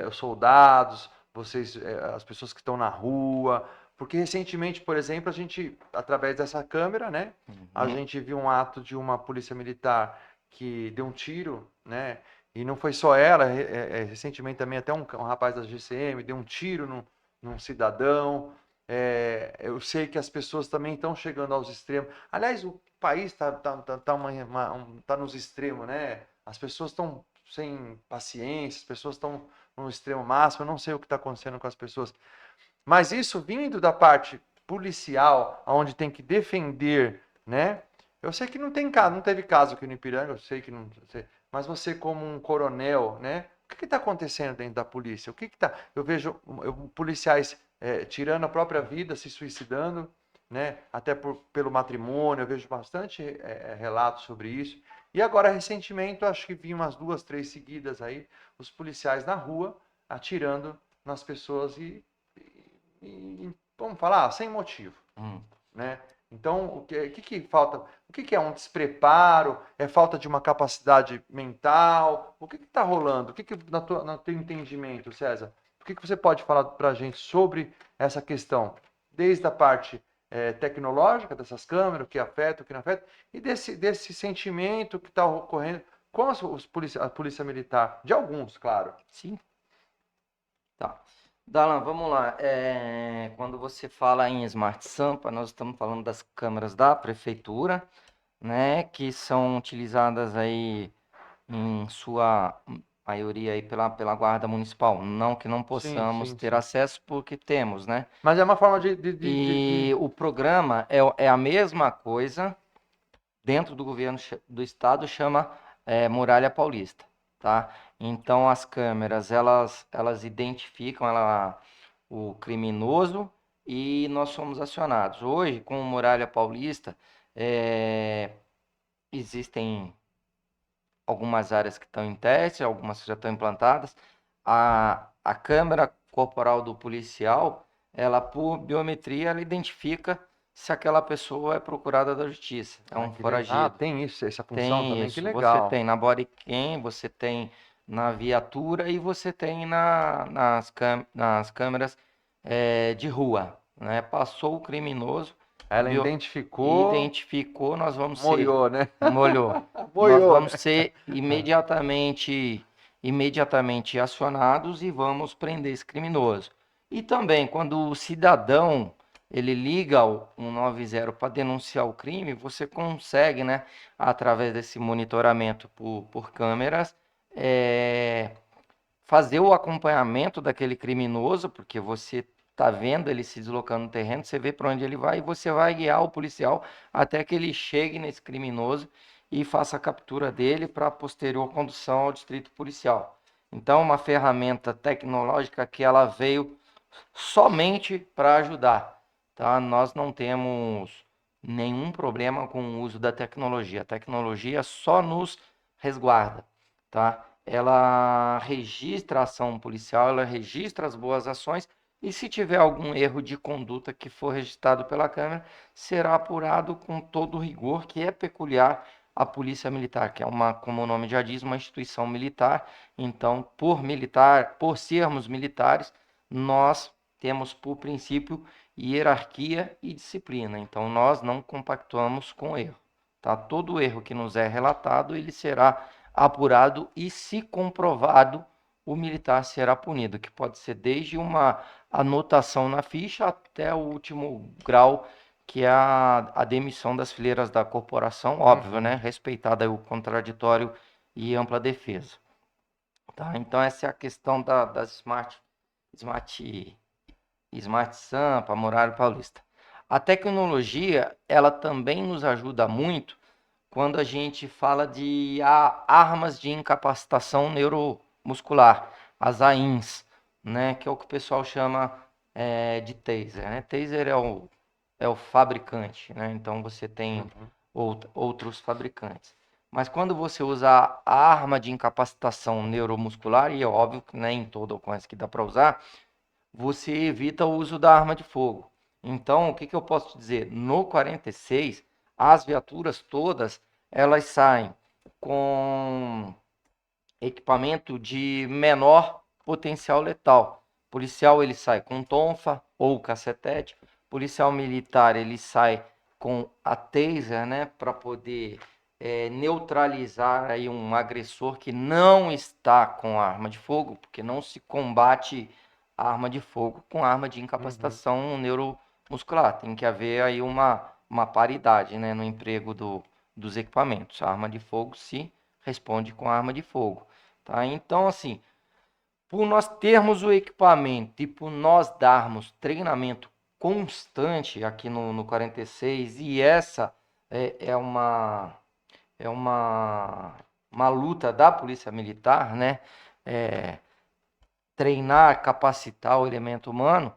os soldados, vocês, as pessoas que estão na rua? Porque recentemente, por exemplo, a gente, através dessa câmera, né? A Uhum. gente viu um ato de uma polícia militar que deu um tiro, né? E não foi só ela, recentemente também até um rapaz da GCM deu um tiro num cidadão. Eu sei que as pessoas também estão chegando aos extremos. Aliás, o país tá nos extremos, né? As pessoas estão sem paciência, as pessoas estão no extremo máximo. Eu não sei o que está acontecendo com as pessoas. Mas isso vindo da parte policial, onde tem que defender, né? Eu sei que não tem caso, não teve caso aqui no Ipiranga, eu sei que não sei, mas você como um coronel, né? O que está acontecendo dentro da polícia? O que está? Eu vejo policiais tirando a própria vida, se suicidando, né? Até pelo matrimônio, eu vejo bastante relatos sobre isso. E agora, recentemente, eu acho que vi umas 2, 3 seguidas aí, os policiais na rua atirando nas pessoas e vamos falar, sem motivo, Hum. né? Então, o que falta? O que é um despreparo? É falta de uma capacidade mental? O que está rolando? No teu entendimento, César? O que você pode falar para a gente sobre essa questão? Desde a parte tecnológica dessas câmeras, o que afeta, o que não afeta, e desse sentimento que está ocorrendo com a polícia militar, de alguns, claro. Sim. Tá. Dalan, vamos lá. Quando você fala em Smart Sampa, nós estamos falando das câmeras da prefeitura, né, que são utilizadas aí em sua maioria aí pela Guarda Municipal. Não que não Sim, possamos sim, ter sim. acesso, porque temos, né? Mas é uma forma E o programa é a mesma coisa dentro do governo do estado, chama Muralha Paulista, tá? Então as câmeras elas identificam o criminoso e nós somos acionados. Hoje, com o Muralha Paulista, existem algumas áreas que estão em teste, algumas que já estão implantadas. A câmera corporal do policial, ela por biometria, ela identifica se aquela pessoa é procurada da justiça, é um foragido. Tem isso, essa função Tem também, que isso, você legal. tem na bodycam, você tem na viatura e você tem nas câmeras de rua, né? Passou o criminoso, Ela identificou, nós vamos ser, molhou, né? molhou, nós Molhou, vamos né? ser imediatamente acionados e vamos prender esse criminoso. E também, quando o cidadão ele liga o 190 para denunciar o crime, você consegue, né, através desse monitoramento por câmeras, fazer o acompanhamento daquele criminoso, porque você está vendo ele se deslocando no terreno, você vê para onde ele vai e você vai guiar o policial até que ele chegue nesse criminoso e faça a captura dele para posterior condução ao distrito policial. Então, uma ferramenta tecnológica que ela veio somente para ajudar, tá? Nós não temos nenhum problema com o uso da tecnologia. A tecnologia só nos resguarda, tá? Ela registra a ação policial, ela registra as boas ações e se tiver algum erro de conduta que for registrado pela câmera, será apurado com todo o rigor que é peculiar à Polícia Militar, que é como o nome já diz, uma instituição militar. Então, por sermos militares, nós temos por princípio hierarquia e disciplina. Então, nós não compactuamos com erro, tá? Todo erro que nos é relatado, ele será apurado e, se comprovado, o militar será punido, que pode ser desde uma anotação na ficha até o último grau, que é a demissão das fileiras da corporação, óbvio, né? Respeitada o contraditório e ampla defesa. Tá? Então, essa é a questão das Smart Sampa, Muralha Paulista. A tecnologia, ela também nos ajuda muito quando a gente fala de armas de incapacitação neuromuscular, as AINs, né, que é o que o pessoal chama de taser, né? Taser é o fabricante, né? Então você tem outros fabricantes. Mas quando você usa a arma de incapacitação neuromuscular, e é óbvio que nem toda ocorrência que dá para usar, você evita o uso da arma de fogo. Então, o que eu posso te dizer? No 46, as viaturas todas, elas saem com equipamento de menor potencial letal. O policial, ele sai com tonfa ou cacetete. O policial militar, ele sai com a taser, né, para poder neutralizar aí um agressor que não está com arma de fogo, porque não se combate a arma de fogo com arma de incapacitação neuromuscular. Tem que haver aí uma paridade, né, no emprego dos equipamentos. A arma de fogo se responde com arma de fogo. Tá? Então, assim, por nós termos o equipamento e por nós darmos treinamento constante aqui no 46, e essa é uma luta da Polícia Militar, né? Treinar, capacitar o elemento humano,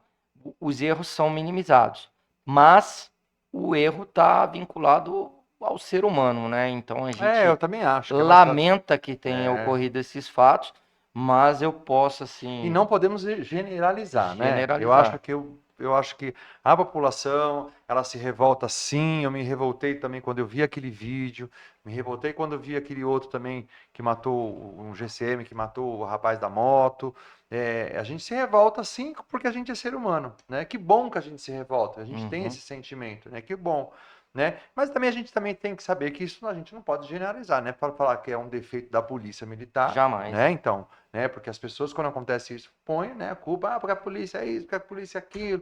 os erros são minimizados. Mas o erro está vinculado ao ser humano, né? Então a gente Eu também acho. lamenta que tenha ocorrido esses fatos, mas eu posso, assim, E não podemos generalizar, né? Eu acho generalizar. que eu acho que a população, ela se revolta sim, eu me revoltei também quando eu vi aquele vídeo, me revoltei quando eu vi aquele outro também que matou, um GCM que matou o rapaz da moto. A gente se revolta sim porque a gente é ser humano, né? Que bom que a gente se revolta, a gente tem Uhum. esse sentimento, né? Que bom. Né? Mas também a gente também tem que saber que isso a gente não pode generalizar, né? Para falar que é um defeito da polícia militar, Jamais. né? Então, né? Porque as pessoas, quando acontece isso, põem, né, a culpa, porque a polícia é isso, porque a polícia é aquilo,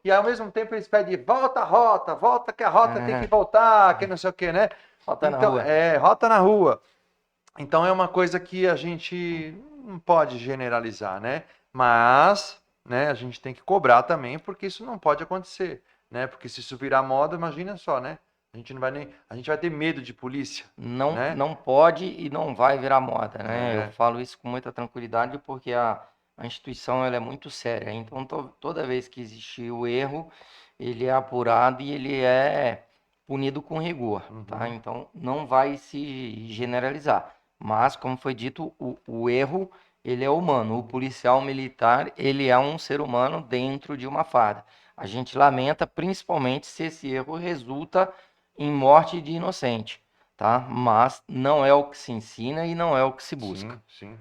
e ao mesmo tempo eles pedem, volta a rota, volta que a rota tem que voltar, que não sei o quê, né? Falta na Então, rua. rota na rua. Então é uma coisa que a gente não pode generalizar, né? Mas, né, a gente tem que cobrar também, porque isso não pode acontecer, né? Porque se isso virar moda, imagina só, né? A gente não vai nem, a gente vai ter medo de polícia, Não, né? não pode e não vai virar moda, né? Eu É. falo isso com muita tranquilidade porque a instituição ela é muito séria. Então, toda vez que existe o erro, ele é apurado e ele é punido com rigor, tá? Uhum. Então, não vai se generalizar. Mas, como foi dito, o erro, ele é humano. O policial militar, ele é um ser humano dentro de uma farda. A gente lamenta, principalmente, se esse erro resulta em morte de inocente, tá? Mas não é o que se ensina e não é o que se busca. Sim.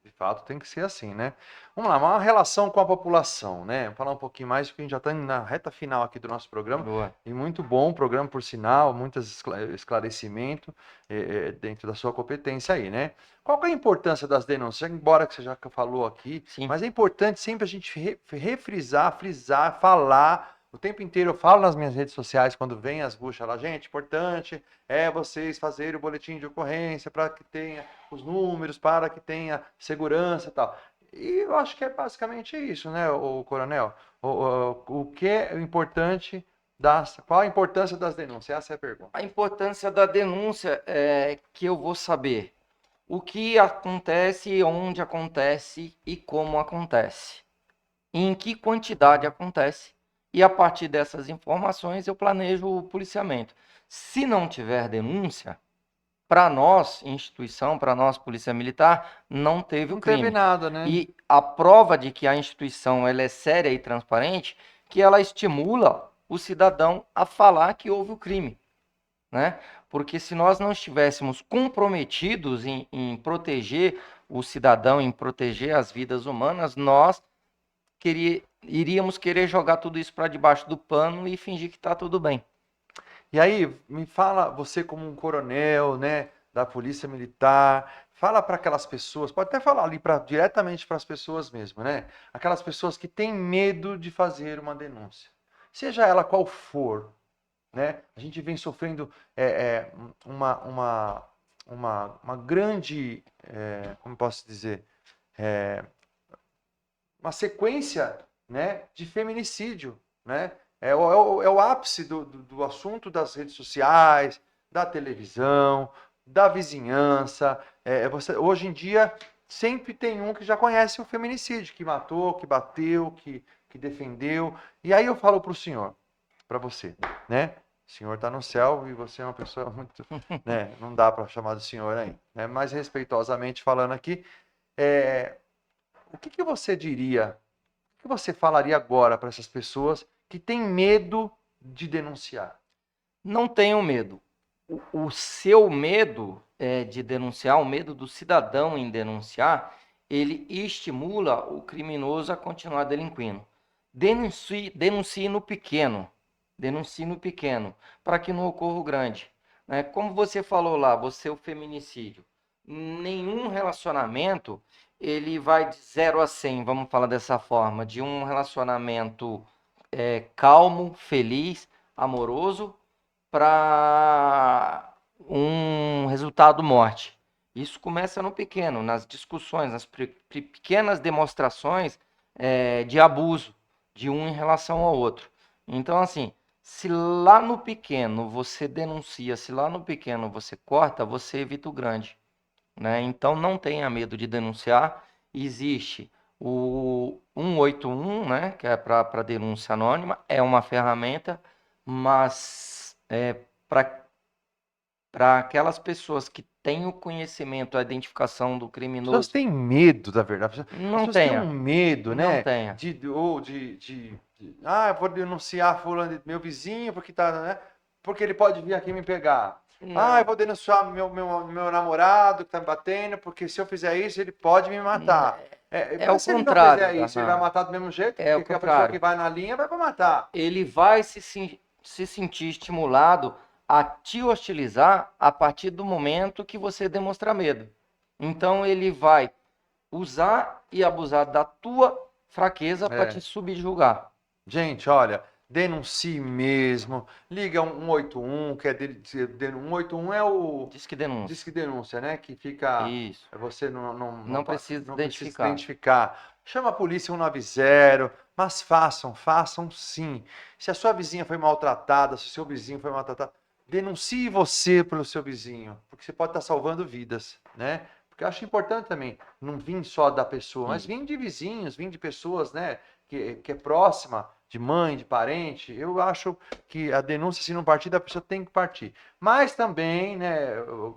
De fato tem que ser assim, né? Vamos lá, uma relação com a população, né? Vou falar um pouquinho mais, porque a gente já está na reta final aqui do nosso programa. Boa. E muito bom o programa, por sinal, muitos esclarecimento dentro da sua competência aí, né? Qual que é a importância das denúncias? Embora que você já falou aqui, Sim. mas é importante sempre a gente refrisar, frisar, falar. O tempo inteiro eu falo nas minhas redes sociais, quando vem as buchas lá, gente, importante é vocês fazerem o boletim de ocorrência para que tenha os números, para que tenha segurança e tal. E eu acho que é basicamente isso, né, o coronel? O que é importante qual a importância das denúncias? Essa é a pergunta. A importância da denúncia é que eu vou saber o que acontece, onde acontece e como acontece. Em que quantidade acontece. E a partir dessas informações eu planejo o policiamento. Se não tiver denúncia, para nós, instituição, para nós, Polícia Militar, não teve o Não teve crime. nada, né? E a prova de que a instituição ela é séria e transparente, que ela estimula o cidadão a falar que houve o crime, né? Porque se nós não estivéssemos comprometidos em proteger o cidadão, em proteger as vidas humanas, nós iríamos querer jogar tudo isso para debaixo do pano e fingir que está tudo bem. E aí, me fala, você como um coronel, né, da Polícia Militar, fala para aquelas pessoas, pode até falar ali diretamente para as pessoas mesmo, né? Aquelas pessoas que têm medo de fazer uma denúncia, seja ela qual for, né? A gente vem sofrendo uma grande, como posso dizer, uma sequência, né, de feminicídio, né? É o ápice do assunto das redes sociais, da televisão, da vizinhança. Hoje em dia, sempre tem um que já conhece o feminicídio, que matou, que bateu, que defendeu. E aí eu falo para o senhor, para você, né? O senhor está no céu e você é uma pessoa muito, né? Não dá para chamar de senhor aí, né? Mas respeitosamente falando aqui, o que você diria? O que você falaria agora para essas pessoas que têm medo de denunciar? Não tenham medo. O seu medo de denunciar, o medo do cidadão em denunciar, ele estimula o criminoso a continuar delinquindo. Denuncie no pequeno. Denuncie no pequeno, para que não ocorra o grande. Né? Como você falou lá, você é o feminicídio. Nenhum relacionamento ele vai de 0 a 100, vamos falar dessa forma, de um relacionamento calmo, feliz, amoroso, para um resultado morte. Isso começa no pequeno, nas discussões, nas pequenas demonstrações de abuso de um em relação ao outro. Então, assim, se lá no pequeno você denuncia, se lá no pequeno você corta, você evita o grande, né? Então, não tenha medo de denunciar. Existe o 181, né, que é para denúncia anônima, é uma ferramenta, mas para para aquelas pessoas que têm o conhecimento, a identificação do As pessoas criminoso, têm medo, da verdade. As não pessoas têm tenha, um medo, não né? tenha. Eu vou denunciar fulano, meu vizinho, porque tá, né? Porque ele pode vir aqui me pegar. Eu Não, vou denunciar meu namorado que tá me batendo, porque se eu fizer isso, ele pode me matar. é o Mas se ele não fizer contrário, isso, ele vai aham, matar do mesmo jeito, é o porque a pessoa que contrário. vai na linha vai para matar. Ele vai se sentir estimulado a te hostilizar a partir do momento que você demonstrar medo. Então ele vai usar e abusar da tua fraqueza para te É. subjugar. Gente, olha, denuncie mesmo. Liga 181, que é 181 é o Diz que denúncia. Disque Denúncia, né? Que fica. Isso. Você não Não precisa não precisa se identificar. identificar. Chama a polícia 190, mas façam sim. Se a sua vizinha foi maltratada, se o seu vizinho foi maltratado, denuncie você pelo seu vizinho, porque você pode estar salvando vidas, né? Porque eu acho importante também não vir só da pessoa, mas vir de vizinhos, vir de pessoas, né? Que é próxima, de mãe, de parente. Eu acho que a denúncia, se não partir, da pessoa tem que partir. Mas também, né,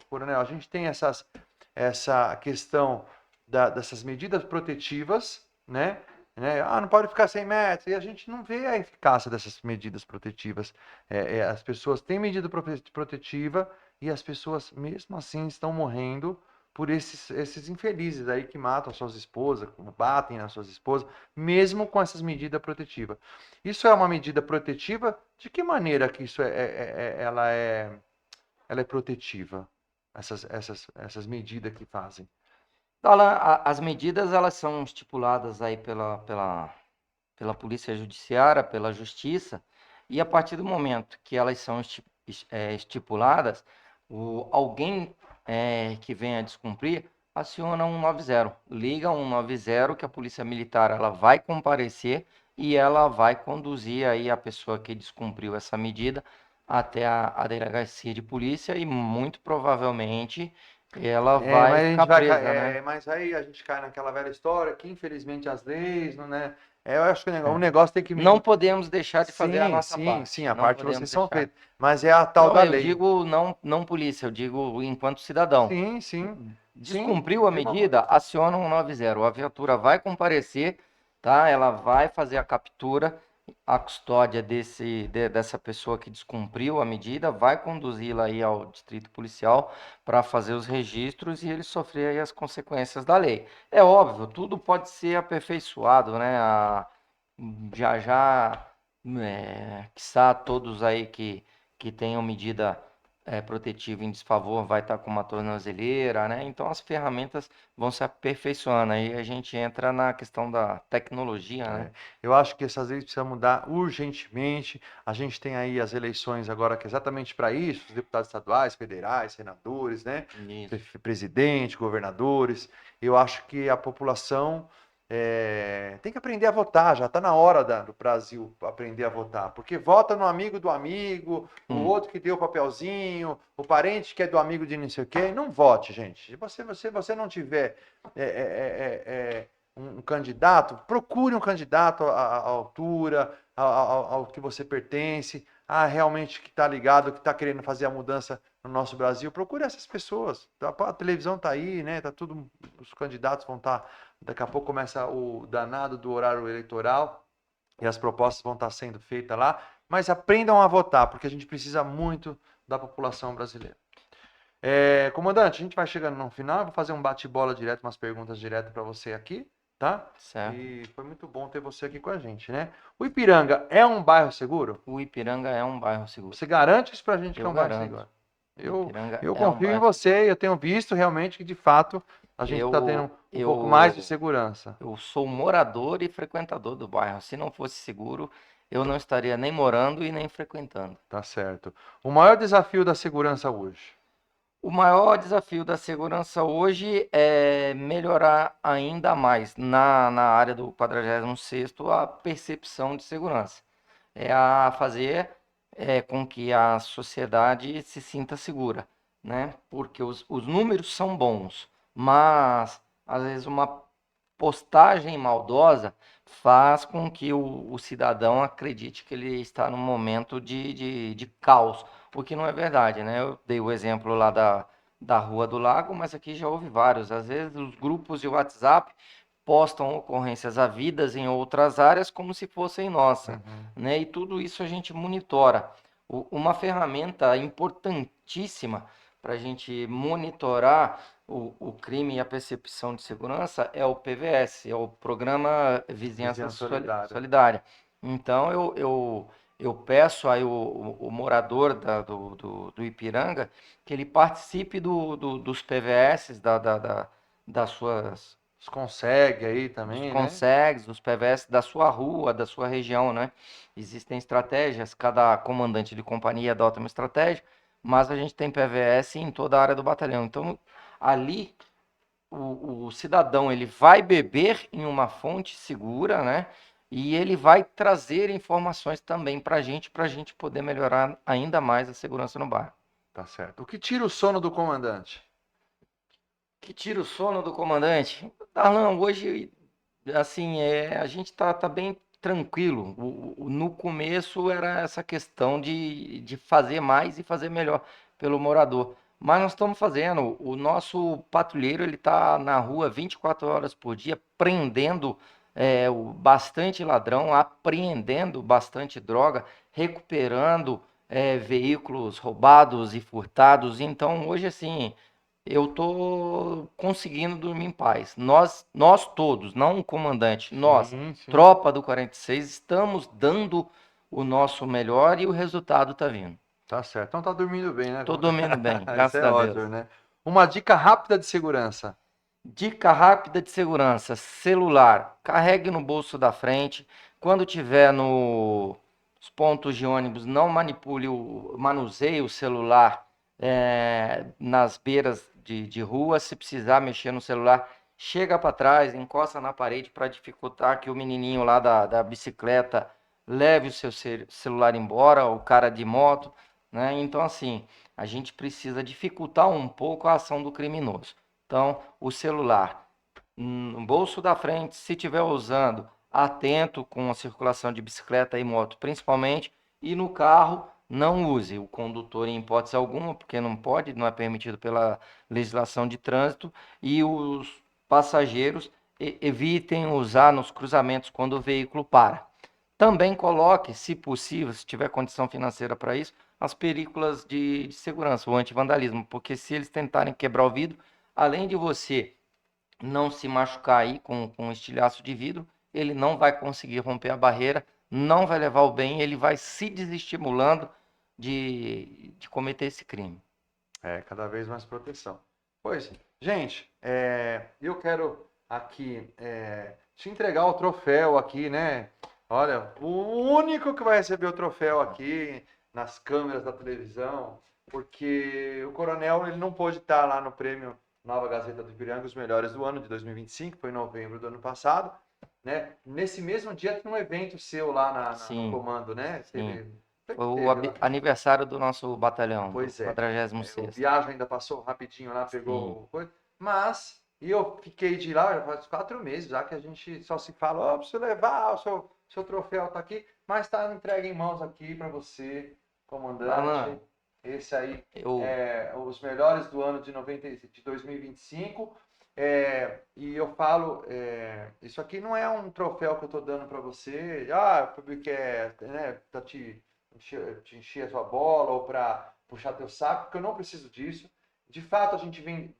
Coronel, a gente tem essa questão dessas medidas protetivas, né? Não pode ficar 100 metros, e a gente não vê a eficácia dessas medidas protetivas. As pessoas têm medida protetiva e as pessoas, mesmo assim, estão morrendo por esses infelizes aí que matam suas esposas, batem nas suas esposas, mesmo com essas medidas protetivas. Isso é uma medida protetiva? De que maneira que isso ela é protetiva? Essas medidas que fazem. As medidas elas são estipuladas aí pela Polícia Judiciária, pela Justiça, e a partir do momento que elas são estipuladas, alguém que venha a descumprir, aciona 190, liga 190 que a Polícia Militar ela vai comparecer e ela vai conduzir aí a pessoa que descumpriu essa medida até a delegacia de polícia e muito provavelmente ela vai Mas a ficar gente vai, presa, né? mas aí a gente cai naquela velha história que infelizmente as leis, não, né? Eu acho que o negócio tem que Não podemos deixar de fazer a sim, nossa sim, parte. sim, a Não parte podemos vocês são deixar. feitos, mas é a tal Não, da eu lei. digo não polícia, eu digo enquanto cidadão. Sim, sim, sim. Descumpriu a medida, aciona 190. A viatura vai comparecer, tá? Ela vai fazer a captura, a custódia dessa pessoa que descumpriu a medida, vai conduzi-la aí ao distrito policial para fazer os registros e ele sofrer aí as consequências da lei. É óbvio, tudo pode ser aperfeiçoado, né? Já já, quiçá todos aí que tenham medida protetiva em desfavor vai estar com uma tornozeleira, né? Então as ferramentas vão se aperfeiçoando. Aí a gente entra na questão da tecnologia, né? Eu acho que essas leis precisam mudar urgentemente. A gente tem aí as eleições agora que é exatamente para isso, os deputados estaduais, federais, senadores, né? Isso. Presidente, governadores. Eu acho que a população tem que aprender a votar. Já está na hora do Brasil aprender a votar, porque vota no amigo do amigo, o outro que deu o papelzinho, o parente que é do amigo de não sei o quê. Não vote, gente. Se você não tiver um candidato, procure um candidato à altura, ao que você pertence, realmente que está ligado, que está querendo fazer a mudança no nosso Brasil. Procure essas pessoas. A televisão está aí, né? Tá tudo, os candidatos vão estar. Daqui a pouco começa o danado do horário eleitoral e as propostas vão estar sendo feitas lá. Mas aprendam a votar, porque a gente precisa muito da população brasileira. Comandante, a gente vai chegando no final. Eu vou fazer um bate-bola direto, umas perguntas direto para você aqui. Tá? Certo. E foi muito bom ter você aqui com a gente, né? O Ipiranga é um bairro seguro? O Ipiranga é um bairro seguro. Você garante isso pra gente que é Eu um bairro garanto. seguro? Ipiranga Eu é um confio em bairro você e eu tenho visto realmente que, de fato, a gente está tendo um pouco mais de segurança. Eu sou morador e frequentador do bairro. Se não fosse seguro, eu não estaria nem morando e nem frequentando. Tá certo. O maior desafio da segurança hoje? O maior desafio da segurança hoje é melhorar ainda mais na área do 46º a percepção de segurança. É a fazer com que a sociedade se sinta segura, né? Porque os números são bons, mas às vezes uma postagem maldosa faz com que o cidadão acredite que ele está num momento de caos, o que não é verdade, né? Eu dei o exemplo lá da Rua do Lago, mas aqui já houve vários. Às vezes os grupos de WhatsApp postam ocorrências havidas em outras áreas como se fossem nossa, né? E tudo isso a gente monitora. Uma ferramenta importantíssima para a gente monitorar o crime e a percepção de segurança é o PVS, é o Programa Vizinhança Vizinhança Solidária. Solidária. Então, eu peço aí o morador do Ipiranga que ele participe dos PVS, das suas Os consegue aí também, né? consegues, dos PVS da sua rua, da sua região, né? Existem estratégias, cada comandante de companhia adota uma estratégia, mas a gente tem PVS em toda a área do batalhão. Então, ali, o cidadão ele vai beber em uma fonte segura, né? E ele vai trazer informações também para a gente poder melhorar ainda mais a segurança no bairro. Tá certo. O que tira o sono do comandante? Que tira o sono do comandante? Darlan, hoje, assim, a gente tá bem tranquilo. No começo era essa questão de fazer mais e fazer melhor pelo morador. Mas nós estamos fazendo. O nosso patrulheiro, ele tá na rua 24 horas por dia, prendendo bastante ladrão, apreendendo bastante droga, recuperando veículos roubados e furtados. Então, hoje, assim, eu tô conseguindo dormir em paz. Nós todos, não o comandante, nós, Sim. tropa do 46, estamos dando o nosso melhor e o resultado tá vindo. Tá certo. Então tá dormindo bem, né? Tô dormindo bem, Isso graças é a Deus. ótimo, né? Uma dica rápida de segurança. Dica rápida de segurança: celular. Carregue no bolso da frente. Quando tiver nos pontos de ônibus, não manuseie o celular nas beiras de rua. Se precisar mexer no celular, chega para trás, encosta na parede para dificultar que o menininho lá da bicicleta leve o seu celular embora, o cara de moto, né? Então, assim, a gente precisa dificultar um pouco a ação do criminoso. Então, o celular no bolso da frente, se estiver usando, atento com a circulação de bicicleta e moto, principalmente, e no carro, não use o condutor em hipótese alguma, porque não pode, não é permitido pela legislação de trânsito, e os passageiros evitem usar nos cruzamentos quando o veículo para. Também coloque, se possível, se tiver condição financeira para isso, as películas de segurança, o antivandalismo, porque se eles tentarem quebrar o vidro, além de você não se machucar aí com um estilhaço de vidro, ele não vai conseguir romper a barreira, não vai levar o bem, ele vai se desestimulando de cometer esse crime. Cada vez mais proteção. Pois, gente, eu quero aqui te entregar o troféu aqui, né? Olha, o único que vai receber o troféu aqui nas câmeras da televisão, porque o Coronel ele não pôde estar lá no prêmio Nova Gazeta do Ipiranga, os melhores do ano de 2025, foi em novembro do ano passado, né? Nesse mesmo dia tem um evento seu lá no comando, né? Sim. Foi o aniversário do nosso batalhão, pois do é. 46º. O Viagem ainda passou rapidinho lá, pegou coisa. Mas, e eu fiquei de lá, já faz 4 meses já que a gente só se fala, preciso levar, o seu troféu tá aqui, mas tá entregue em mãos aqui para você, comandante. Esse aí é os melhores do ano de 2025. E eu falo, isso aqui não é um troféu que eu tô dando para você, porque né, tá te encher a sua bola ou para puxar teu saco, porque eu não preciso disso. De fato, a gente vem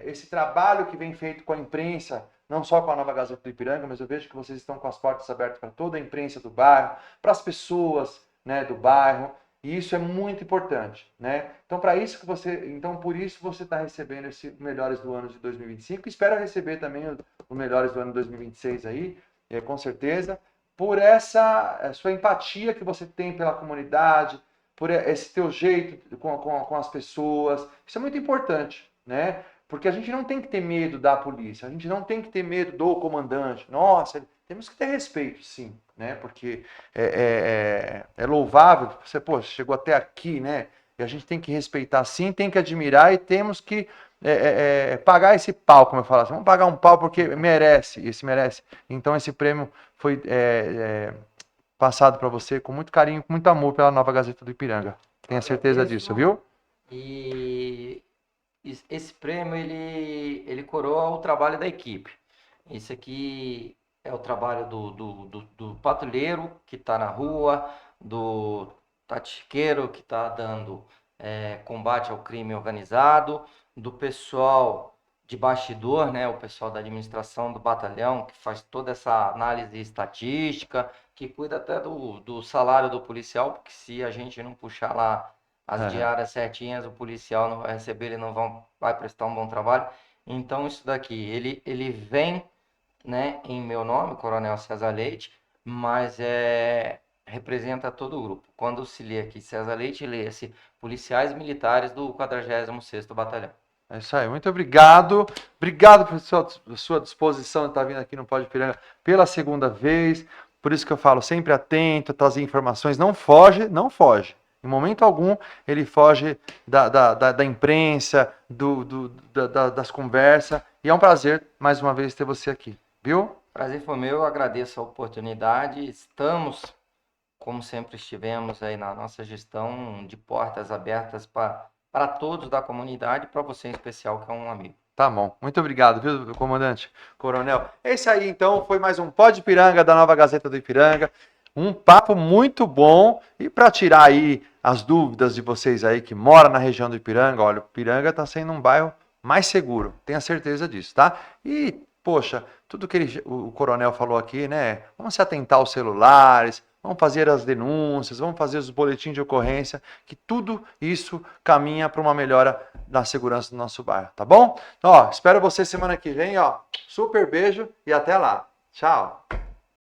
esse trabalho que vem feito com a imprensa, não só com a Nova Gazeta do Ipiranga, mas eu vejo que vocês estão com as portas abertas para toda a imprensa do bairro, para as pessoas, né, do bairro, e isso é muito importante, né? Então, por isso você está recebendo esse Melhores do Ano de 2025. Espero receber também o Melhores do Ano de 2026 aí, com certeza, por essa sua empatia que você tem pela comunidade, por esse teu jeito com as pessoas. Isso é muito importante, né? Porque a gente não tem que ter medo da polícia, a gente não tem que ter medo do comandante. Nossa, temos que ter respeito, sim, né? Porque é louvável, você, chegou até aqui, né? E a gente tem que respeitar, sim, tem que admirar e temos que pagar esse pau, como eu falo assim. Vamos pagar um pau porque merece. Então esse prêmio foi passado para você com muito carinho, com muito amor pela Nova Gazeta do Ipiranga. Tenha certeza disso, viu? E esse prêmio, ele coroa o trabalho da equipe. Esse aqui é o trabalho do patrulheiro que está na rua, do tatiqueiro que está dando combate ao crime organizado, do pessoal de bastidor, né, o pessoal da administração do batalhão, que faz toda essa análise estatística, que cuida até do salário do policial, porque se a gente não puxar lá as diárias certinhas, o policial não vai receber, ele não vai prestar um bom trabalho. Então, isso daqui, ele vem, né, em meu nome, Coronel César Leite, mas representa todo o grupo. Quando se lê aqui César Leite, lê-se policiais militares do 46º Batalhão. É isso aí, muito obrigado. Obrigado por sua disposição de estar vindo aqui no Pod Ipiranga pela segunda vez. Por isso que eu falo, sempre atento, a trazer informações. Não foge, não foge. Em momento algum, ele foge da imprensa, das conversas. E é um prazer, mais uma vez, ter você aqui. Viu? Prazer foi meu, eu agradeço a oportunidade. Estamos, como sempre estivemos aí na nossa gestão, de portas abertas para todos da comunidade, para você em especial, que é um amigo. Tá bom. Muito obrigado, viu, comandante? Coronel. Esse aí, então, foi mais um Pod Ipiranga da Nova Gazeta do Ipiranga. Um papo muito bom. E para tirar aí as dúvidas de vocês aí que moram na região do Ipiranga, olha, o Ipiranga está sendo um bairro mais seguro. Tenha certeza disso, tá? E, poxa, tudo que o coronel falou aqui, né? Vamos se atentar aos celulares, vamos fazer as denúncias, vamos fazer os boletins de ocorrência, que tudo isso caminha para uma melhora na segurança do nosso bairro, tá bom? Então, ó, espero você semana que vem, ó. Super beijo e até lá. Tchau.